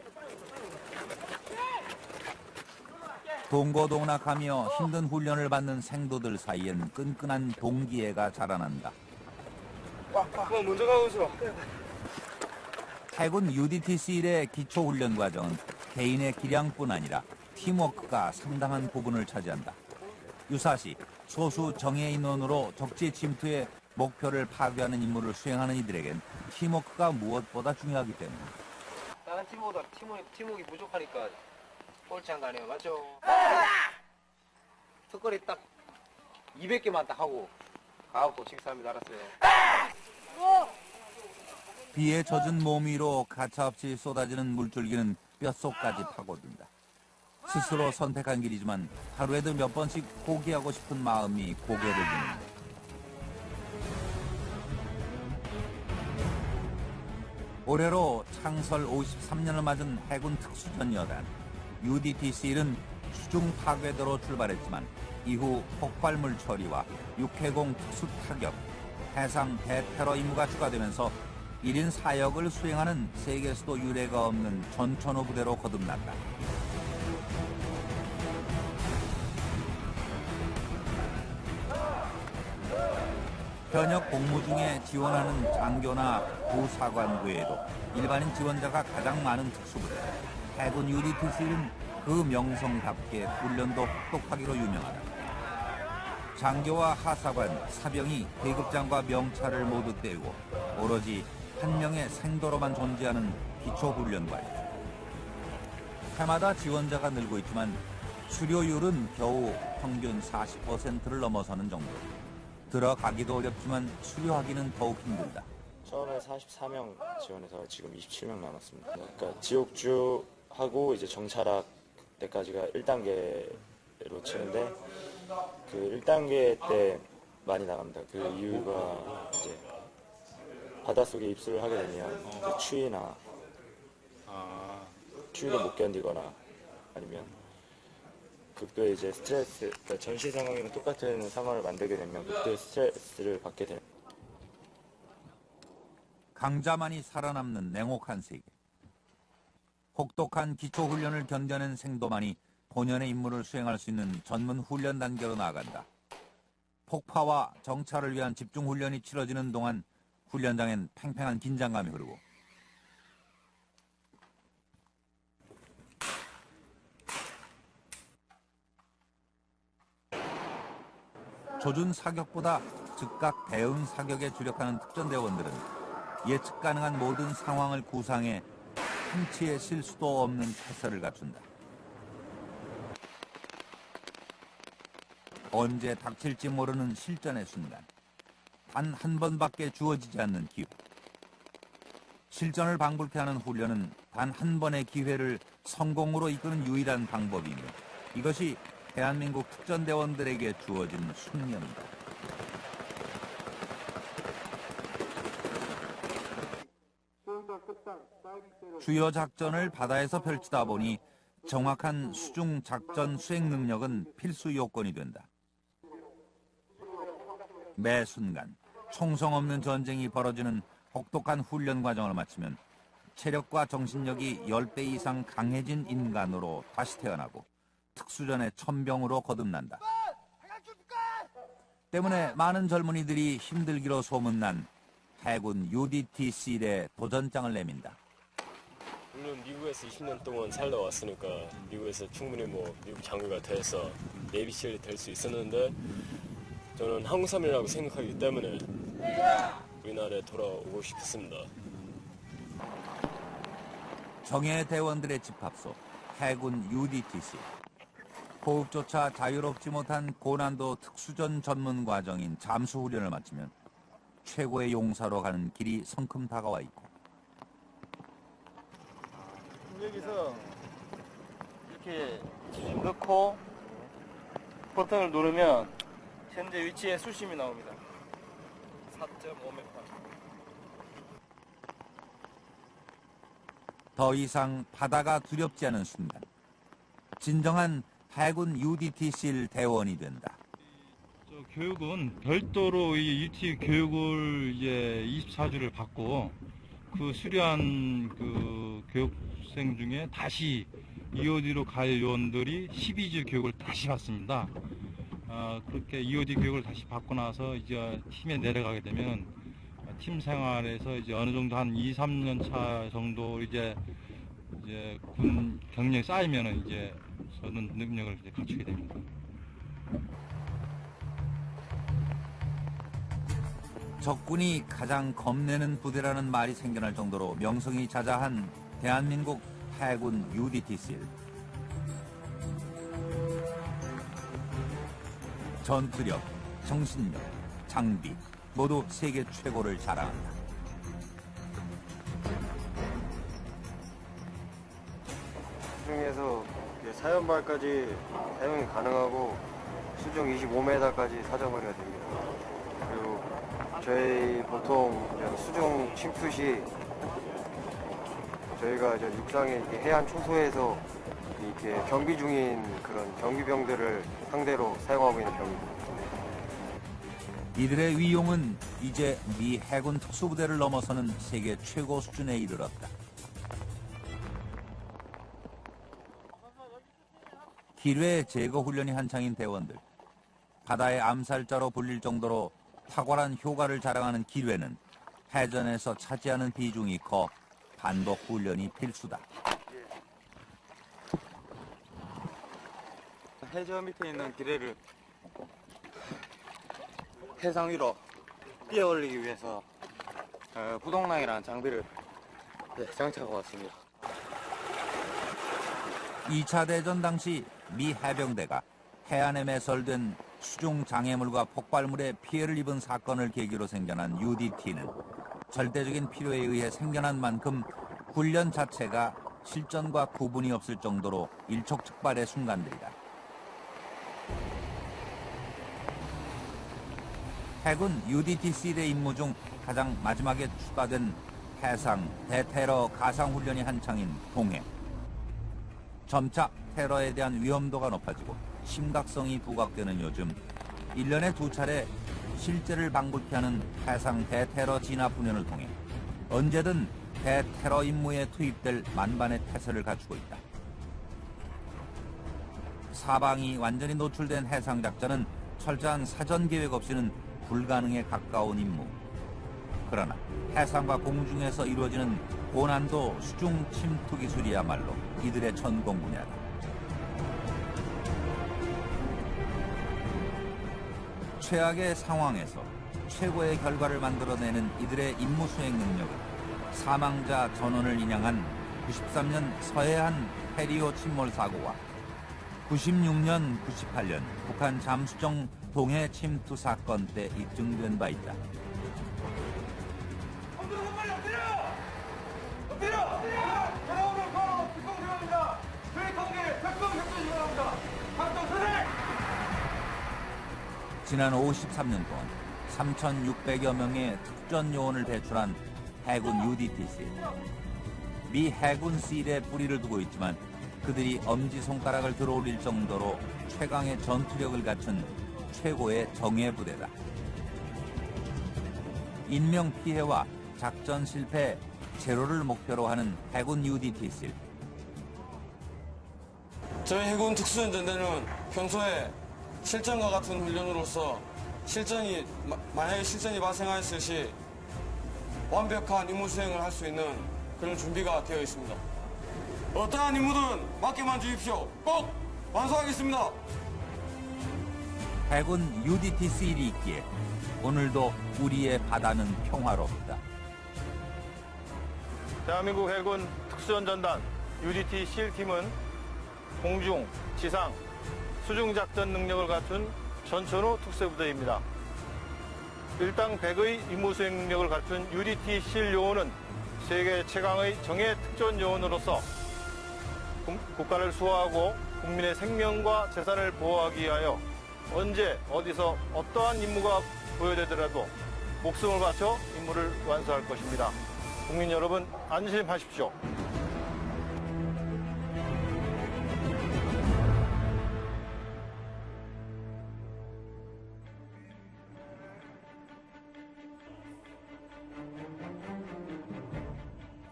동고동락하며 힘든 훈련을 받는 생도들 사이엔 끈끈한 동기애가 자라난다. 먼저 가고 있어. 해군 UDT SEAL의 기초훈련 과정은 개인의 기량뿐 아니라 팀워크가 상당한 부분을 차지한다. 유사시 소수 정예 인원으로 적지 침투의 목표를 파괴하는 임무를 수행하는 이들에겐 팀워크가 무엇보다 중요하기 때문이다. 다른 팀보다 팀워크가 부족하니까 꼴찌 한 거 아니에요, 맞죠? 특거리 딱 200개만 딱 하고 가갖고 식사합니다. 알았어요. 비에 젖은 몸 위로 가차없이 쏟아지는 물줄기는 뼛속까지 파고든다. 스스로 선택한 길이지만 하루에도 몇 번씩 포기하고 싶은 마음이 고개를 드는다. 올해로 창설 53년을 맞은 해군 특수전 여단 UDT SEAL은 수중 파괴대로 출발했지만 이후 폭발물 처리와 육해공 특수 타격, 해상 대테러 임무가 추가되면서 1인 4역을 수행하는 세계에서도 유례가 없는 전천후 부대로 거듭났다. 현역 복무 중에 지원하는 장교나 부사관 외에도 일반인 지원자가 가장 많은 특수부대. 해군 UDT SEAL은 그 명성답게 훈련도 혹독하기로 유명하다. 장교와 하사관, 사병이 계급장과 명찰을 모두 떼고 오로지 한 명의 생도로만 존재하는 기초훈련관이다. 해마다 지원자가 늘고 있지만 수료율은 겨우 평균 40%를 넘어서는 정도. 들어가기도 어렵지만 수료하기는 더욱 힘들다. 처음에 44명 지원해서 지금 27명 남았습니다. 그러니까 지옥주하고 이제 정찰학 때까지가 1단계로 치는데 그 1단계 때 많이 나갑니다. 그 이유가 이제 바닷속에 입수를 하게 되면 이제 추위를 못 견디거나 아니면 극도의 이제 스트레스, 그러니까 전시 상황이랑 똑같은 상황을 만들게 되면 극도의 스트레스를 받게 됩니다. 강자만이 살아남는 냉혹한 세계. 혹독한 기초훈련을 견뎌낸 생도만이 본연의 임무를 수행할 수 있는 전문 훈련 단계로 나아간다. 폭파와 정찰을 위한 집중훈련이 치러지는 동안 훈련장엔 팽팽한 긴장감이 흐르고 조준 사격보다 즉각 대응 사격에 주력하는 특전대원들은 예측 가능한 모든 상황을 구상해 한치의 실수도 없는 태세를 갖춘다. 언제 닥칠지 모르는 실전의 순간, 단 한 번밖에 주어지지 않는 기회. 실전을 방불케 하는 훈련은 단 한 번의 기회를 성공으로 이끄는 유일한 방법이며 이것이 대한민국 특전대원들에게 주어진 숙명이다. 수영장 끝장, 주요 작전을 바다에서 펼치다 보니 정확한 수중 작전 수행 능력은 필수 요건이 된다. 매 순간 총성 없는 전쟁이 벌어지는 혹독한 훈련 과정을 마치면 체력과 정신력이 10배 이상 강해진 인간으로 다시 태어나고 특수전의 천병으로 거듭난다. 때문에 많은 젊은이들이 힘들기로 소문난 해군 UDTC에 도전장을 내민다. 물론 미국에서 20년 동안 살다 왔으니까 미국에서 충분히 미국 장교가 돼서 내비실이 될 수 있었는데 저는 한국 사람이라고 생각하기 때문에 우리나라에 돌아오고 싶습니다. 정예 대원들의 집합소 해군 UDTC. 호흡조차 자유롭지 못한 고난도 특수전 전문 과정인 잠수훈련을 마치면 최고의 용사로 가는 길이 성큼 다가와 있고 여기서 이렇게 넣고 버튼을 누르면 현재 위치에 수심이 나옵니다. 4.5m. 더 이상 바다가 두렵지 않은 순간 진정한 해군 UDTC 대원이 된다. 교육은 별도로 이 UT 교육을 이제 24주를 받고 그 수료한 그 교육생 중에 다시 EOD로 갈 요원들이 12주 교육을 다시 받습니다. 그렇게 EOD 교육을 다시 받고 나서 이제 팀에 내려가게 되면 팀 생활에서 이제 어느 정도 한 2, 3년 차 정도 이제 군 경력이 쌓이면은 이제 저는 능력을 이제 갖추게 됩니다. 적군이 가장 겁내는 부대라는 말이 생겨날 정도로 명성이 자자한 대한민국 해군 UDTC. 전투력, 정신력, 장비 모두 세계 최고를 자랑한다. 수중에서 사연발까지 사용이 가능하고 수중 25m까지 사정거리가 됩니다. 그리고 저희 보통 수중 침투 시 저희가 이제 육상에 해안 초소에서 이렇게 경비 중인 그런 경비병들을 상대로 사용하고 있는 병입니다. 이들의 위용은 이제 미 해군 특수부대를 넘어서는 세계 최고 수준에 이르렀다. 기뢰 제거 훈련이 한창인 대원들. 바다의 암살자로 불릴 정도로 탁월한 효과를 자랑하는 기뢰는 해전에서 차지하는 비중이 커 반복 훈련이 필수다. 해저 밑에 있는 기뢰를 해상 위로 뛰어 올리기 위해서 부동랑이라는 장비를 장착하고 왔습니다. 2차 대전 당시 미 해병대가 해안에 매설된 수중 장애물과 폭발물에 피해를 입은 사건을 계기로 생겨난 UDT는 절대적인 필요에 의해 생겨난 만큼 훈련 자체가 실전과 구분이 없을 정도로 일촉즉발의 순간들이다. 해군 UDTC의 임무 중 가장 마지막에 추가된 해상 대테러 가상훈련이 한창인 동해. 점차 테러에 대한 위험도가 높아지고 심각성이 부각되는 요즘 1년에 2차례 실제를 방불케 하는 해상 대테러 진압 훈련을 통해 언제든 대테러 임무에 투입될 만반의 태세를 갖추고 있다. 사방이 완전히 노출된 해상작전은 철저한 사전 계획 없이는 불가능에 가까운 임무. 그러나 해상과 공중에서 이루어지는 고난도 수중 침투 기술이야말로 이들의 전공 분야다. 최악의 상황에서 최고의 결과를 만들어내는 이들의 임무 수행 능력은 사망자 전원을 인양한 93년 서해안 해리오 침몰 사고와 96년, 98년 북한 잠수정 동해 침투 사건 때 입증된 바 있다. 지난 53년 동안 3,600여 명의 특전 요원을 배출한 해군 UDTC. 미 해군 실에 뿌리를 두고 있지만 그들이 엄지손가락을 들어올릴 정도로 최강의 전투력을 갖춘 최고의 정예부대다. 인명피해와 작전 실패 제로를 목표로 하는 해군 UDT 실. 저희 해군 특수전대는 평소에 실전과 같은 훈련으로서 만약에 실전이 발생하였을 시 완벽한 임무 수행을 할 수 있는 그런 준비가 되어 있습니다. 어떠한 임무든 맡겨만 주십시오. 꼭 완수하겠습니다. 해군 UDT 실이 있기에 오늘도 우리의 바다는 평화롭다. 대한민국 해군 특수전전단 UDT 실팀은 공중, 지상, 수중 작전 능력을 갖춘 전천후 특수부대입니다. 일당 100의 임무 수행 능력을 갖춘 UDT 실 요원은 세계 최강의 정예 특전 요원으로서 국가를 수호하고 국민의 생명과 재산을 보호하기 위하여 언제 어디서 어떠한 임무가 부여되더라도 목숨을 바쳐 임무를 완수할 것입니다. 국민 여러분 안심하십시오.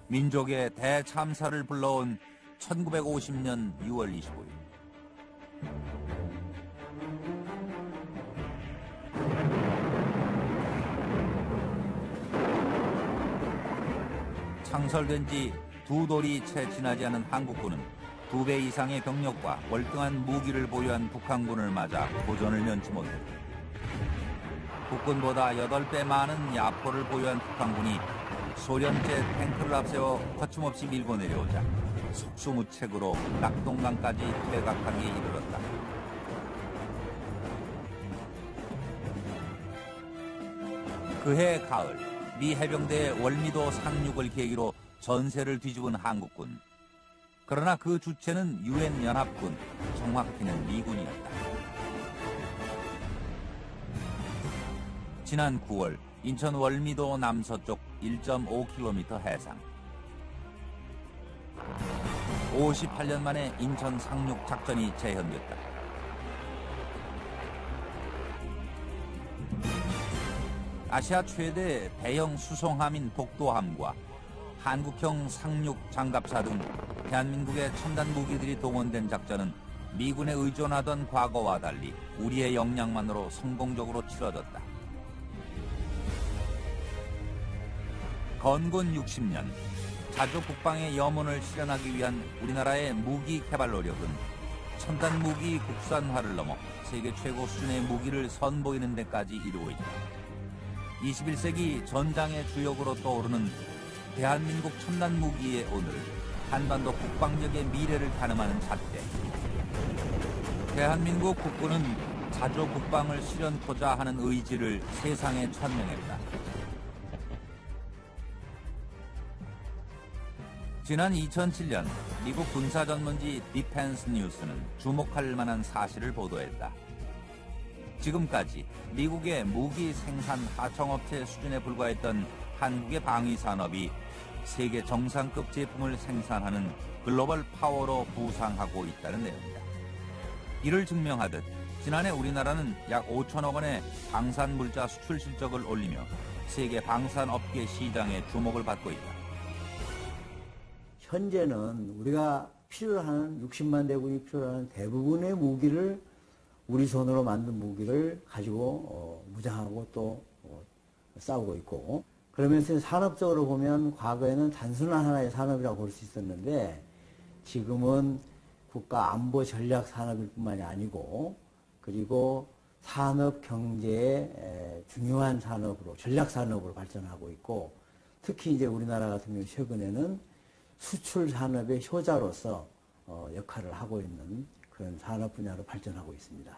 민족의 대참사를 불러온 1950년 6월 25일. 창설된 지 두 돌이 채 지나지 않은 한국군은 2배 이상의 병력과 월등한 무기를 보유한 북한군을 맞아 도전을 면치 못했다. 국군보다 8배 많은 야포를 보유한 북한군이 소련제 탱크를 앞세워 거침없이 밀고 내려오자 속수무책으로 낙동강까지 퇴각하기에 이르렀다. 그해 가을 미 해병대의 월미도 상륙을 계기로 전세를 뒤집은 한국군. 그러나 그 주체는 유엔 연합군, 정확히는 미군이었다. 지난 9월 인천 월미도 남서쪽 1.5km 해상. 58년 만에 인천 상륙 작전이 재현됐다. 아시아 최대 대형 수송함인 독도함과 한국형 상륙 장갑차 등 대한민국의 첨단 무기들이 동원된 작전은 미군에 의존하던 과거와 달리 우리의 역량만으로 성공적으로 치러졌다. 건군 60년, 자주 국방의 염원을 실현하기 위한 우리나라의 무기 개발 노력은 첨단 무기 국산화를 넘어 세계 최고 수준의 무기를 선보이는 데까지 이르고 있다. 21세기 전장의 주역으로 떠오르는 대한민국 첨단 무기의 오늘, 한반도 국방력의 미래를 가늠하는 잣대. 대한민국 국군은 자주 국방을 실현토자 하는 의지를 세상에 천명했다. 지난 2007년 미국 군사 전문지 디펜스 뉴스는 주목할 만한 사실을 보도했다. 지금까지 미국의 무기 생산 하청업체 수준에 불과했던 한국의 방위 산업이 세계 정상급 제품을 생산하는 글로벌 파워로 부상하고 있다는 내용이다. 이를 증명하듯 지난해 우리나라는 약 5천억 원의 방산물자 수출 실적을 올리며 세계 방산업계 시장에 주목을 받고 있다. 현재는 우리가 필요로 하는 60만 대군이 필요로 하는 대부분의 무기를 우리 손으로 만든 무기를 가지고 무장하고 또 싸우고 있고, 그러면서 산업적으로 보면 과거에는 단순한 하나의 산업이라고 볼 수 있었는데 지금은 국가 안보 전략 산업일 뿐만이 아니고 그리고 산업 경제의 중요한 산업으로 전략 산업으로 발전하고 있고, 특히 이제 우리나라 같은 경우 최근에는 수출 산업의 효자로서 역할을 하고 있는 그런 산업 분야로 발전하고 있습니다.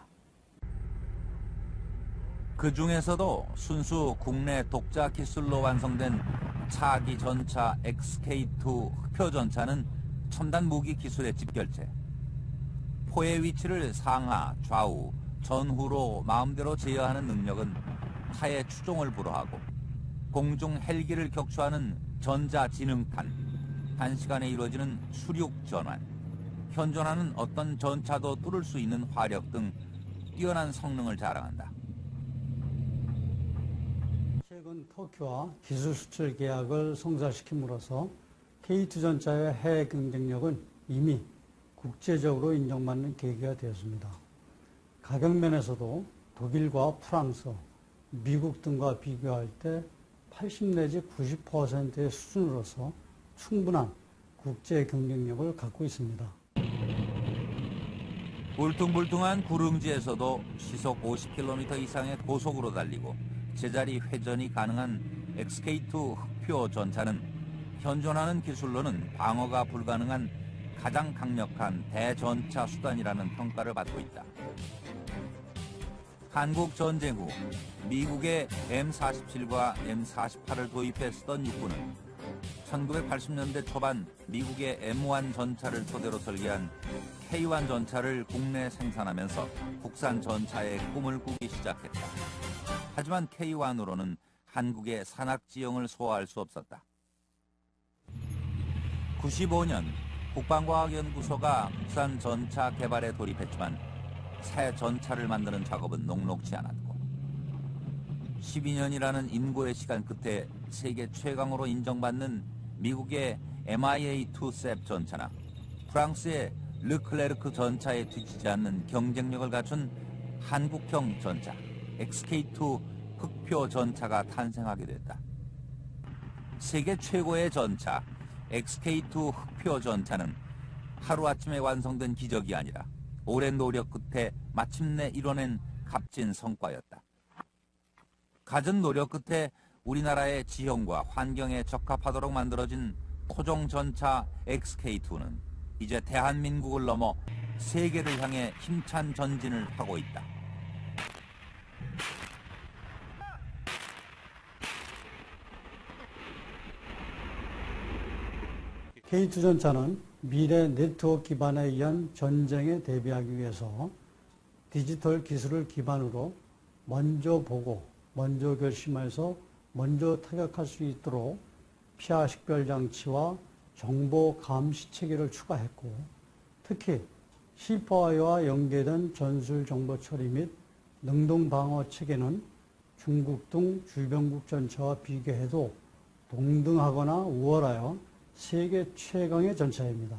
그 중에서도 순수 국내 독자 기술로 완성된 차기 전차 XK2 흑표 전차는 첨단 무기 기술의 집결체. 포의 위치를 상하, 좌우, 전후로 마음대로 제어하는 능력은 타의 추종을 불허하고 공중 헬기를 격추하는 전자지능탄, 단시간에 이루어지는 수륙 전환. 현존하는 어떤 전차도 뚫을 수 있는 화력 등 뛰어난 성능을 자랑한다. 최근 터키와 기술 수출 계약을 성사시킴으로써 K2 전차의 해외 경쟁력은 이미 국제적으로 인정받는 계기가 되었습니다. 가격 면에서도 독일과 프랑스, 미국 등과 비교할 때 80 내지 90%의 수준으로서 충분한 국제 경쟁력을 갖고 있습니다. 울퉁불퉁한 구릉지에서도 시속 50km 이상의 고속으로 달리고 제자리 회전이 가능한 XK2 흑표 전차는 현존하는 기술로는 방어가 불가능한 가장 강력한 대전차 수단이라는 평가를 받고 있다. 한국 전쟁 후 미국의 M47과 M48을 도입해 쓰던 육군은 1980년대 초반 미국의 M1 전차를 토대로 설계한 K1 전차를 국내 생산하면서 국산 전차의 꿈을 꾸기 시작했다. 하지만 K1으로는 한국의 산악지형을 소화할 수 없었다. 95년 국방과학연구소가 국산 전차 개발에 돌입했지만 새 전차를 만드는 작업은 녹록지 않았고 12년이라는 인고의 시간 끝에 세계 최강으로 인정받는 미국의 MIA-2 셉 전차나 프랑스의 르클레르크 전차에 뒤지지 않는 경쟁력을 갖춘 한국형 전차 XK2 흑표 전차가 탄생하게 됐다. 세계 최고의 전차 XK2 흑표 전차는 하루아침에 완성된 기적이 아니라 오랜 노력 끝에 마침내 이뤄낸 값진 성과였다. 갖은 노력 끝에 우리나라의 지형과 환경에 적합하도록 만들어진 토종 전차 XK2는 이제 대한민국을 넘어 세계를 향해 힘찬 전진을 하고 있다. K2 전차는 미래 네트워크 기반에 의한 전쟁에 대비하기 위해서 디지털 기술을 기반으로 먼저 보고 먼저 결심해서 먼저 타격할 수 있도록 피하 식별 장치와 정보 감시 체계를 추가했고 특히 C4I와 연계된 전술 정보 처리 및 능동 방어 체계는 중국 등 주변국 전차와 비교해도 동등하거나 우월하여 세계 최강의 전차입니다.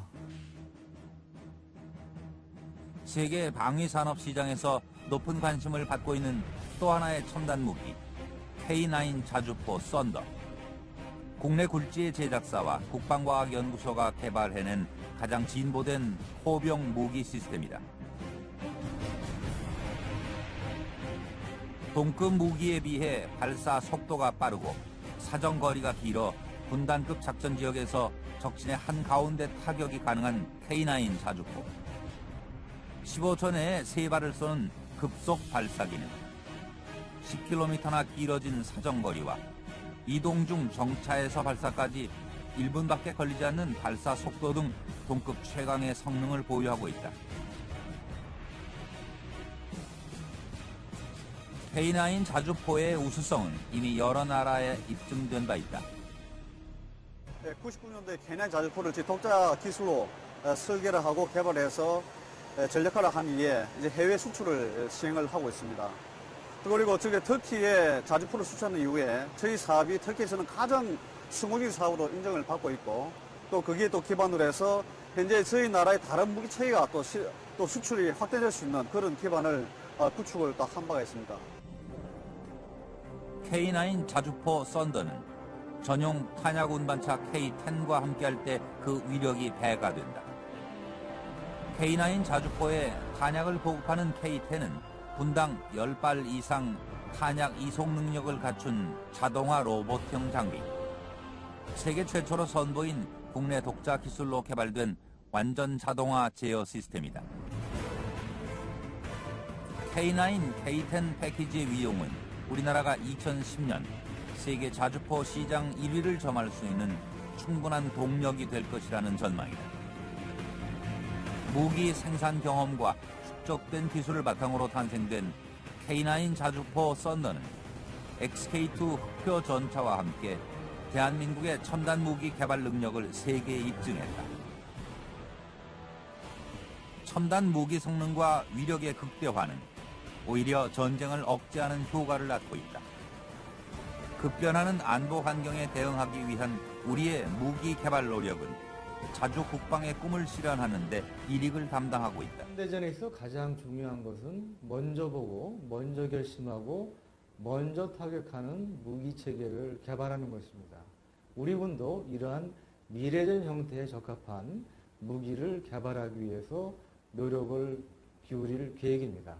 세계 방위산업 시장에서 높은 관심을 받고 있는 또 하나의 첨단 무기, K9 자주포 썬더. 국내 굴지의 제작사와 국방과학연구소가 개발해낸 가장 진보된 포병 무기 시스템이다. 동급 무기에 비해 발사 속도가 빠르고 사정거리가 길어 군단급 작전 지역에서 적진의 한가운데 타격이 가능한 K9 자주포. 15초 내에 3발을 쏘는 급속 발사기는 10km나 길어진 사정거리와 이동 중 정차에서 발사까지 1분밖에 걸리지 않는 발사 속도 등 동급 최강의 성능을 보유하고 있다. K9 자주포의 우수성은 이미 여러 나라에 입증된 바 있다. 99년도에 K9 자주포를 독자 기술로 설계를 하고 개발해서 전력화를 한 이후에 이제 해외 수출을 시행을 하고 있습니다. 그리고 터키에 자주포를 수출하는 이후에 저희 사업이 터키에서는 가장 성공적인 사업으로 인정을 받고 있고 또 거기에 또 기반으로 해서 현재 저희 나라의 다른 무기 체계가 또 수출이 확대될 수 있는 그런 기반을 구축을 또 한 바가 있습니다. K9 자주포 썬더는 전용 탄약 운반차 K10과 함께할 때 그 위력이 배가 된다. K9 자주포에 탄약을 보급하는 K10은 분당 10발 이상 탄약 이송 능력을 갖춘 자동화 로봇형 장비. 세계 최초로 선보인 국내 독자 기술로 개발된 완전 자동화 제어 시스템이다. K9, K10 패키지의 위용은 우리나라가 2010년 세계 자주포 시장 1위를 점할 수 있는 충분한 동력이 될 것이라는 전망이다. 무기 생산 경험과 축적된 기술을 바탕으로 탄생된 K9 자주포 썬더는 XK2 흑표 전차와 함께 대한민국의 첨단 무기 개발 능력을 세계에 입증했다. 첨단 무기 성능과 위력의 극대화는 오히려 전쟁을 억제하는 효과를 낳고 있다. 급변하는 안보 환경에 대응하기 위한 우리의 무기 개발 노력은 자주 국방의 꿈을 실현하는 데 일익을 담당하고 있다. 현대전에서 가장 중요한 것은 먼저 보고, 먼저 결심하고, 먼저 타격하는 무기 체계를 개발하는 것입니다. 우리 군도 이러한 미래전 형태에 적합한 무기를 개발하기 위해서 노력을 기울일 계획입니다.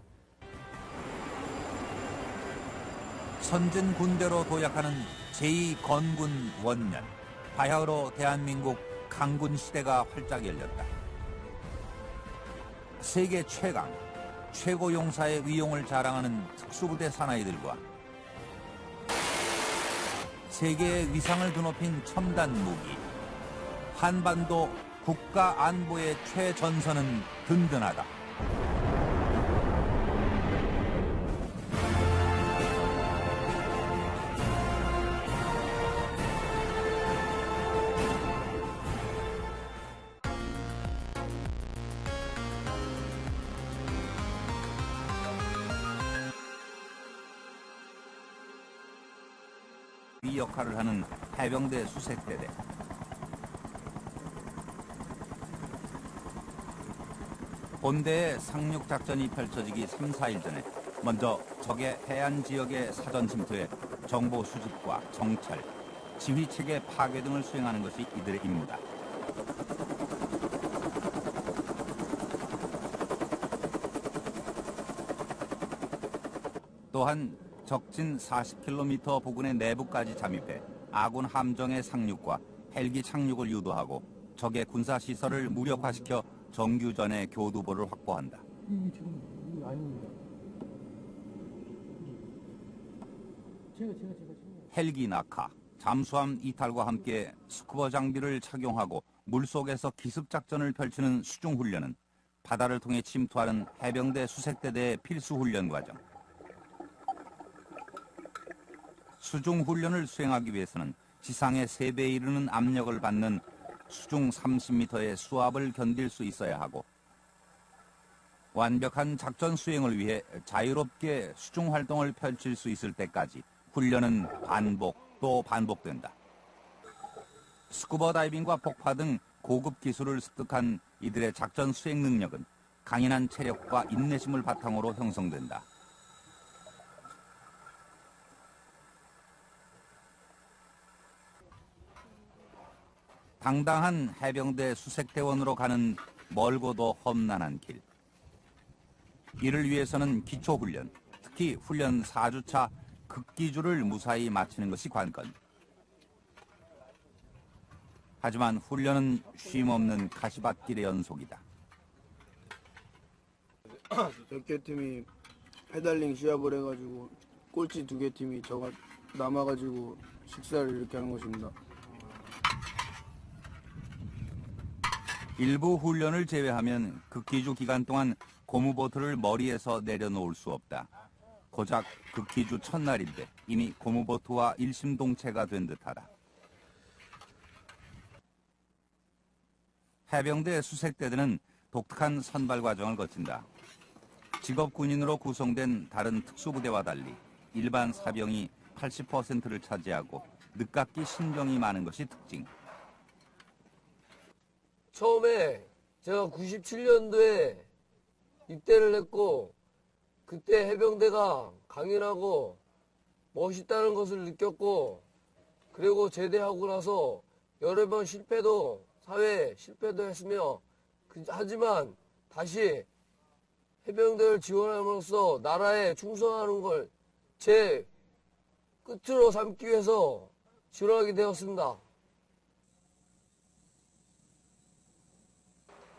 선진 군대로 도약하는 제2건군 원년, 바야흐로 대한민국 강군 시대가 활짝 열렸다. 세계 최강, 최고 용사의 위용을 자랑하는 특수부대 사나이들과 세계의 위상을 드높인 첨단 무기, 한반도 국가 안보의 최전선은 든든하다. 이 역할을 하는 해병대 수색대대. 본대의 상륙작전이 펼쳐지기 3, 4일 전에 먼저 적의 해안 지역의 사전 침투에 정보 수집과 정찰, 지휘체계 파괴 등을 수행하는 것이 이들의 임무다. 또한 적진 40km 부근의 내부까지 잠입해 아군 함정의 상륙과 헬기 착륙을 유도하고 적의 군사시설을 무력화시켜 정규전의 교두보를 확보한다. 지금 아닙니다. 헬기 낙하, 잠수함 이탈과 함께 스쿠버 장비를 착용하고 물속에서 기습작전을 펼치는 수중훈련은 바다를 통해 침투하는 해병대 수색대대의 필수 훈련 과정. 수중훈련을 수행하기 위해서는 지상의 3배에 이르는 압력을 받는 수중 30m의 수압을 견딜 수 있어야 하고 완벽한 작전 수행을 위해 자유롭게 수중 활동을 펼칠 수 있을 때까지 훈련은 반복 또 반복된다. 스쿠버 다이빙과 폭파 등 고급 기술을 습득한 이들의 작전 수행 능력은 강인한 체력과 인내심을 바탕으로 형성된다. 당당한 해병대 수색대원으로 가는 멀고도 험난한 길. 이를 위해서는 기초훈련, 특히 훈련 4주차 극기주를 무사히 마치는 것이 관건. 하지만 훈련은 쉼없는 가시밭길의 연속이다. 몇 개 팀이 페달링 시합을 해가지고 꼴찌 2개 팀이 저가 남아가지고 식사를 이렇게 하는 것입니다. 일부 훈련을 제외하면 극기주 기간 동안 고무보트를 머리에서 내려놓을 수 없다. 고작 극기주 첫날인데 이미 고무보트와 일심동체가 된 듯하다. 해병대 수색대들은 독특한 선발 과정을 거친다. 직업군인으로 구성된 다른 특수부대와 달리 일반 사병이 80%를 차지하고 늦깎이 신병이 많은 것이 특징. 처음에 제가 97년도에 입대를 했고 그때 해병대가 강인하고 멋있다는 것을 느꼈고 그리고 제대하고 나서 여러 번 사회 실패도 했으며 하지만 다시 해병대를 지원함으로써 나라에 충성하는 걸 제 끝으로 삼기 위해서 지원하게 되었습니다.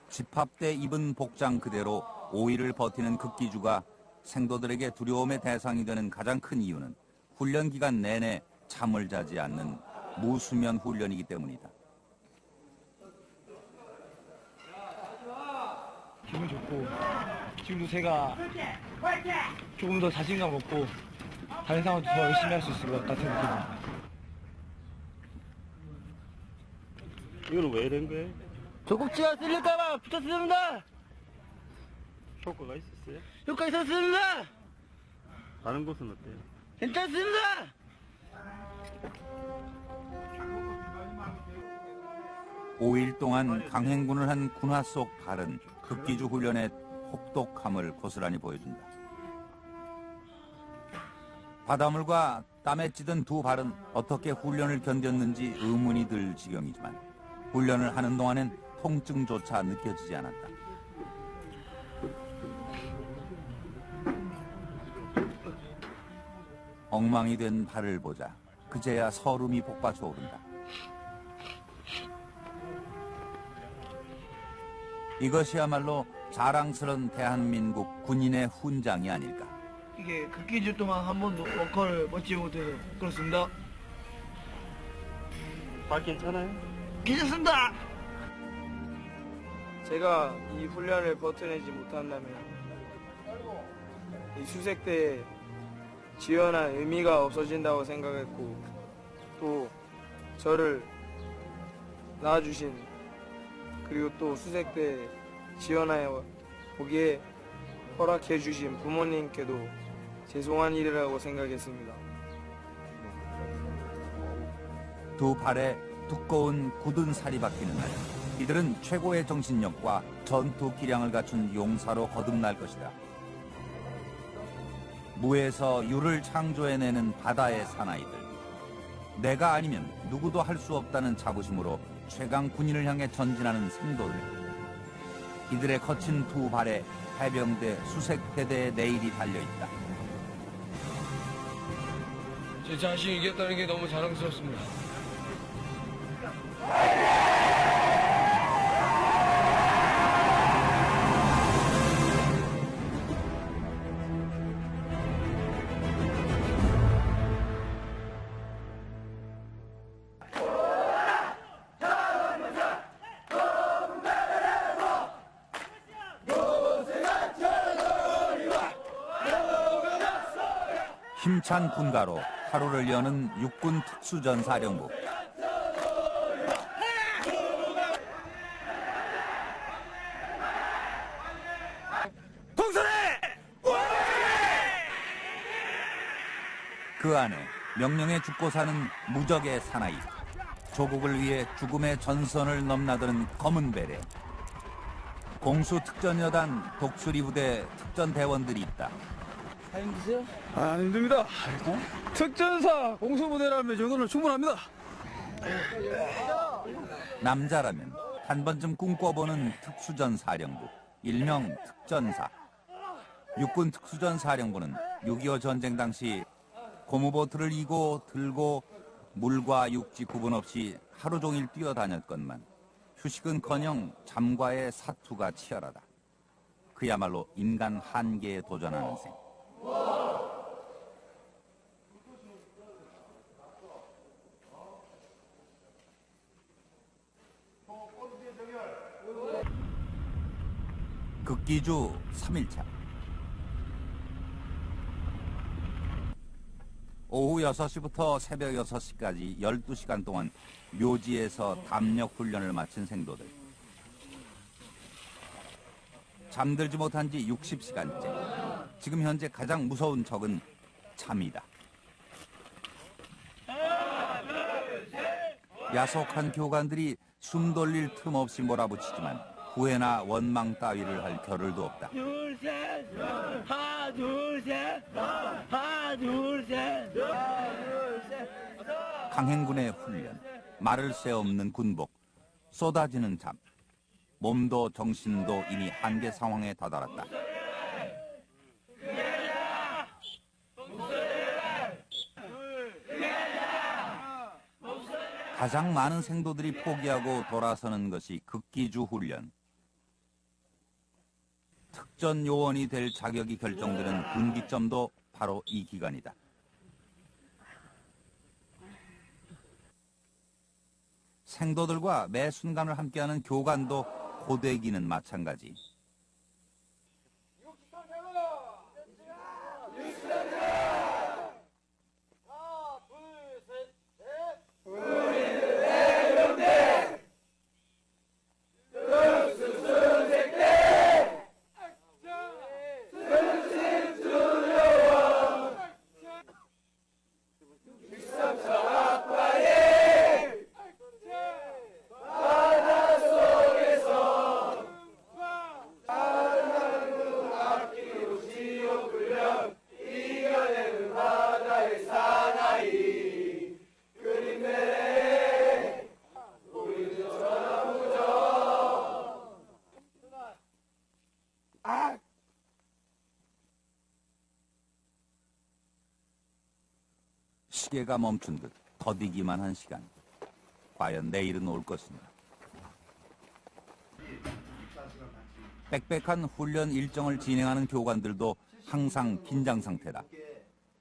집합대 입은 복장 그대로 5일을 버티는 극기주가 생도들에게 두려움의 대상이 되는 가장 큰 이유는 훈련 기간 내내 잠을 자지 않는 무수면 훈련이기 때문이다. 기분 좋고 지금도 제가 조금 더 자신감 얻고 다른 상황도 더 열심히 할 수 있을 것 같은 느낌입니다. 이거는 왜 된 거예요? 조국지가 쓸릴까봐 붙였습니다. 효과가 있었어요? 효과 있었습니다. 다른 곳은 어때요? 괜찮습니다. 오일 동안 강행군을 한 군화 속 발은 극기주 훈련의 혹독함을 고스란히 보여준다. 바닷물과 땀에 찌든 두 발은 어떻게 훈련을 견뎠는지 의문이 들 지경이지만 훈련을 하는 동안엔 통증조차 느껴지지 않았다. 엉망이 된 발을 보자 그제야 서름이 복받쳐 오른다. 이것이야말로 자랑스러운 대한민국 군인의 훈장이 아닐까. 이게 극기주 동안 한 번도 워커를 멋지지 못해서 그렇습니다. 발 괜찮아요? 괜찮습니다. 제가 이 훈련을 버텨내지 못한다면 이 수색대에 지원한 의미가 없어진다고 생각했고 또 저를 낳아주신 그리고 또 수색대에 지원하여 보기에 허락해 주신 부모님께도 죄송한 일이라고 생각했습니다. 두 발에 두꺼운 굳은 살이 박히는 날 이들은 최고의 정신력과 전투 기량을 갖춘 용사로 거듭날 것이다. 무에서 유를 창조해내는 바다의 사나이들. 내가 아니면 누구도 할 수 없다는 자부심으로 최강 군인을 향해 전진하는 생도들. 이들의 거친 두 발에 해병대 수색대대의 내일이 달려있다. 제 자신이 이겼다는 게 너무 자랑스럽습니다. 힘찬 군가로 하루를 여는 육군 특수전사령부. 동선해! 그 안에 명령에 죽고 사는 무적의 사나이. 조국을 위해 죽음의 전선을 넘나드는 검은 베레. 공수 특전여단 독수리 부대 특전대원들이 있다. 힘드세요? 아, 힘듭니다. 특전사 공수부대라면 정도는 충분합니다. 남자라면 한 번쯤 꿈꿔보는 특수전사령부, 일명 특전사. 육군 특수전사령부는 6.25 전쟁 당시 고무보트를 이고 들고 물과 육지 구분 없이 하루 종일 뛰어다녔건만 휴식은커녕 잠과의 사투가 치열하다. 그야말로 인간 한계에 도전하는 셈. 극기주 3일차. 오후 6시부터 새벽 6시까지 12시간 동안 묘지에서 담력 훈련을 마친 생도들. 잠들지 못한 지 60시간째. 지금 현재 가장 무서운 적은 잠이다. 야속한 교관들이 숨 돌릴 틈 없이 몰아붙이지만 후회나 원망 따위를 할 겨를도 없다. 둘, 셋, 하나, 둘, 셋, 하나, 둘, 셋, 하나, 둘, 셋. 강행군의 훈련, 말을 새 없는 군복, 쏟아지는 잠. 몸도 정신도 이미 한계 상황에 다다랐다. 가장 많은 생도들이 포기하고 돌아서는 것이 극기주 훈련. 특전 요원이 될 자격이 결정되는 분기점도 바로 이 기간이다. 생도들과 매 순간을 함께하는 교관도 고되기는 마찬가지. 시계가 멈춘 듯 더디기만 한 시간. 과연 내일은 올 것인가. 빽빽한 훈련 일정을 진행하는 교관들도 항상 긴장 상태다.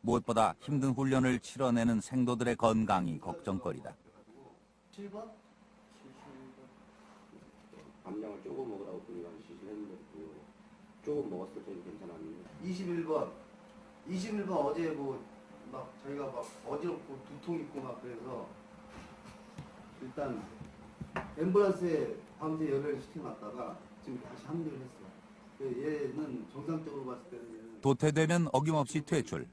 무엇보다 힘든 훈련을 치러내는 생도들의 건강이 걱정거리다. 7번? 감량을 조금 먹으라고 그냥 지시했는데 조금 먹었을 때는 괜찮았는데 21번 어제 막 저희가 막 어지럽고 두통 있고 막 그래서 일단 앰뷸런스에 밤새 열을 시켜놨다가 지금 다시 합류를 했어요. 얘는 정상적으로 봤을 때는 도태되면 어김없이 퇴출.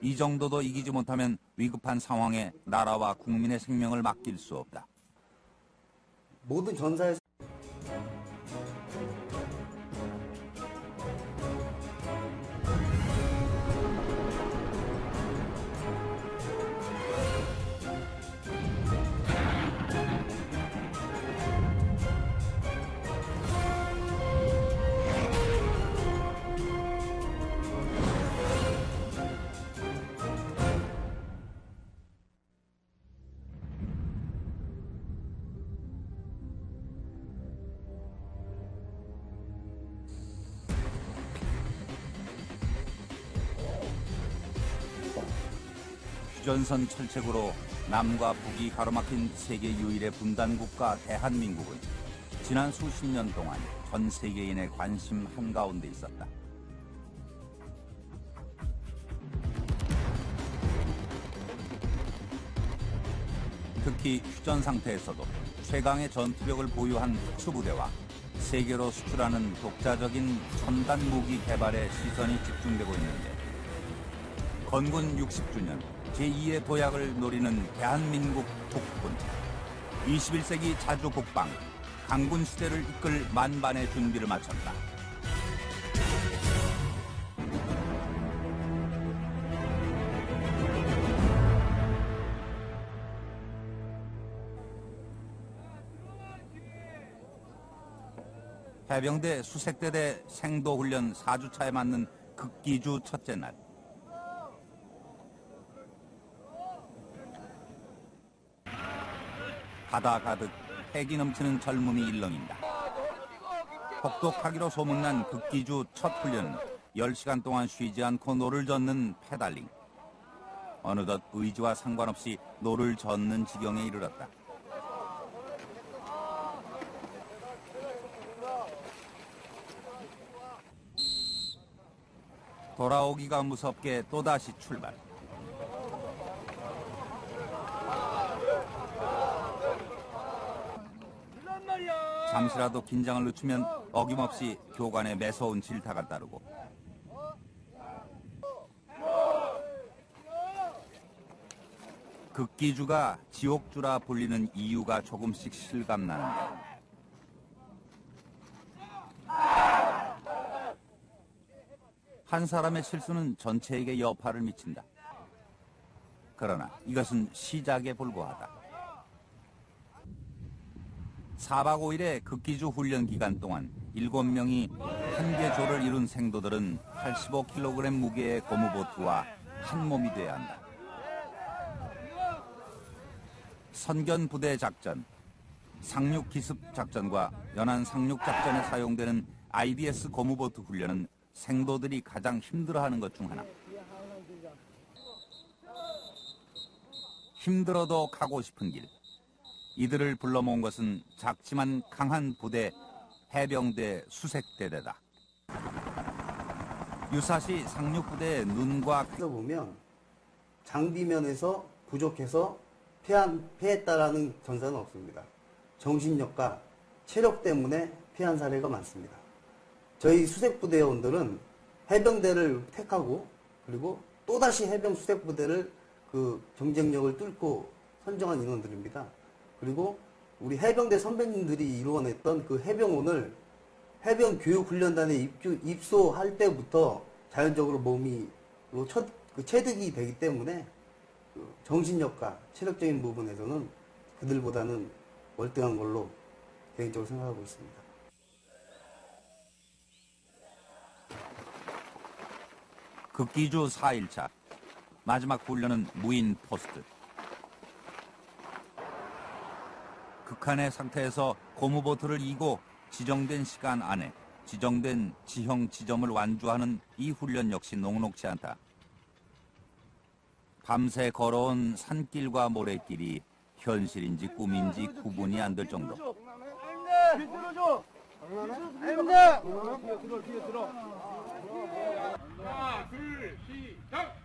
이 정도도 이기지 못하면 위급한 상황에 나라와 국민의 생명을 맡길 수 없다. 모든 전사에서 휴전선 철책으로 남과 북이 가로막힌 세계 유일의 분단 국가 대한민국은 지난 수십 년 동안 전 세계인의 관심 한가운데 있었다. 특히 휴전 상태에서도 최강의 전투력을 보유한 특수부대와 세계로 수출하는 독자적인 첨단 무기 개발에 시선이 집중되고 있는데 건군 60주년 제2의 도약을 노리는 대한민국 국군. 21세기 자주 국방, 강군 시대를 이끌 만반의 준비를 마쳤다. 해병대 수색대대 생도훈련 4주차에 맞는 극기주 첫째 날. 바다 가득 패기 넘치는 젊음이 일렁인다. 혹독하기로 소문난 극기주 첫 훈련은 10시간 동안 쉬지 않고 노를 젓는 페달링. 어느덧 의지와 상관없이 노를 젓는 지경에 이르렀다. 돌아오기가 무섭게 또다시 출발. 잠시라도 긴장을 늦추면 어김없이 교관의 매서운 질타가 따르고 극기주가 지옥주라 불리는 이유가 조금씩 실감나는데 한 사람의 실수는 전체에게 여파를 미친다. 그러나 이것은 시작에 불과하다. 4박 5일의 극기주 훈련 기간 동안 7명이 한 개 조를 이룬 생도들은 85kg 무게의 고무보트와 한 몸이 돼야 한다. 선견 부대 작전, 상륙 기습 작전과 연안 상륙 작전에 사용되는 IBS 고무보트 훈련은 생도들이 가장 힘들어하는 것 중 하나. 힘들어도 가고 싶은 길. 이들을 불러 모은 것은 작지만 강한 부대 해병대 수색대대다. 유사시 상륙부대의 눈과 보면 장비면에서 부족해서 패했다라는 전사는 없습니다. 정신력과 체력 때문에 패한 사례가 많습니다. 저희 수색부대원들은 해병대를 택하고 그리고 또다시 해병 수색부대를 그 경쟁력을 뚫고 선정한 인원들입니다. 그리고 우리 해병대 선배님들이 이루어냈던 그 해병원을 해병교육훈련단에 입소할 때부터 자연적으로 몸이 체득이 되기 때문에 그 정신력과 체력적인 부분에서는 그들보다는 월등한 걸로 개인적으로 생각하고 있습니다. 극기주 4일차. 마지막 훈련은 무인 포스트. 극한의 상태에서 고무보트를 이고 지정된 시간 안에 지정된 지형 지점을 완주하는 이 훈련 역시 녹록지 않다. 밤새 걸어온 산길과 모래길이 현실인지 꿈인지 구분이 안 될 정도. 들어줘. 아닙니다. 뒤에 들어. 하나, 둘, 시작.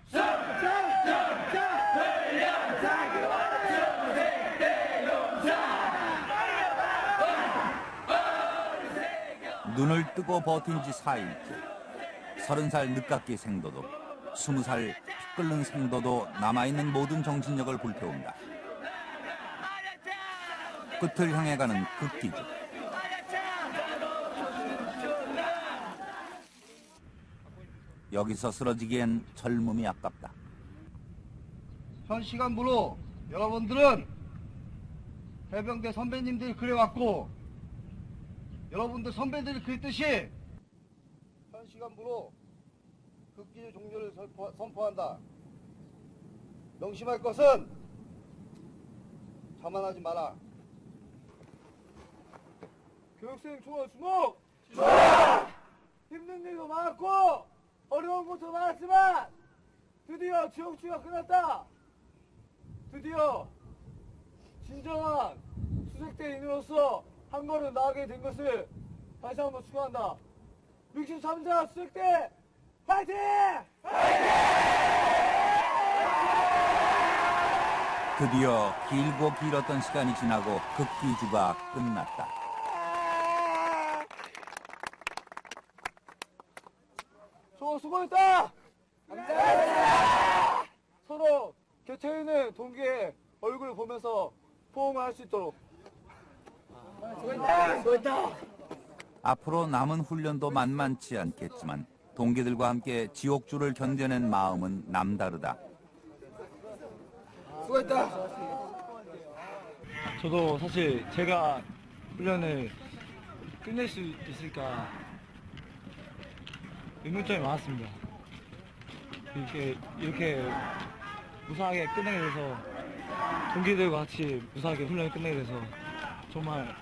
눈을 뜨고 버틴 지 4일째. 30살 늦깎이 생도도, 20살 피 끓는 생도도 남아있는 모든 정신력을 불태운다. 끝을 향해 가는 극기주. 여기서 쓰러지기엔 젊음이 아깝다. 현 시간부로 여러분들은 해병대 선배님들이 그래왔고 여러분들 선배들이 그랬듯이 현 시간부로 극기주 종료를 선포한다. 명심할 것은 자만하지 마라. 교육생 총알 주목! 힘든 일도 많았고 어려운 것도 많았지만 드디어 지옥주가 끝났다. 드디어 진정한 수색대인으로서 한 걸음 나아가게 된 것을 다시 한번 축하한다. 63사 수색대 파이팅! 드디어 길고 길었던 시간이 지나고 극기주가 끝났다. 수고했다! 감사합니다! 서로 곁에 있는 동기의 얼굴을 보면서 포옹을 할 수 있도록. 수고했다! 앞으로 남은 훈련도 만만치 않겠지만 동기들과 함께 지옥주를 견뎌낸 마음은 남다르다. 수고했다! 저도 사실 제가 훈련을 끝낼 수 있을까 의문점이 많았습니다. 이렇게 무사하게 끝내게 돼서 동기들과 같이 무사하게 훈련을 끝내게 돼서 정말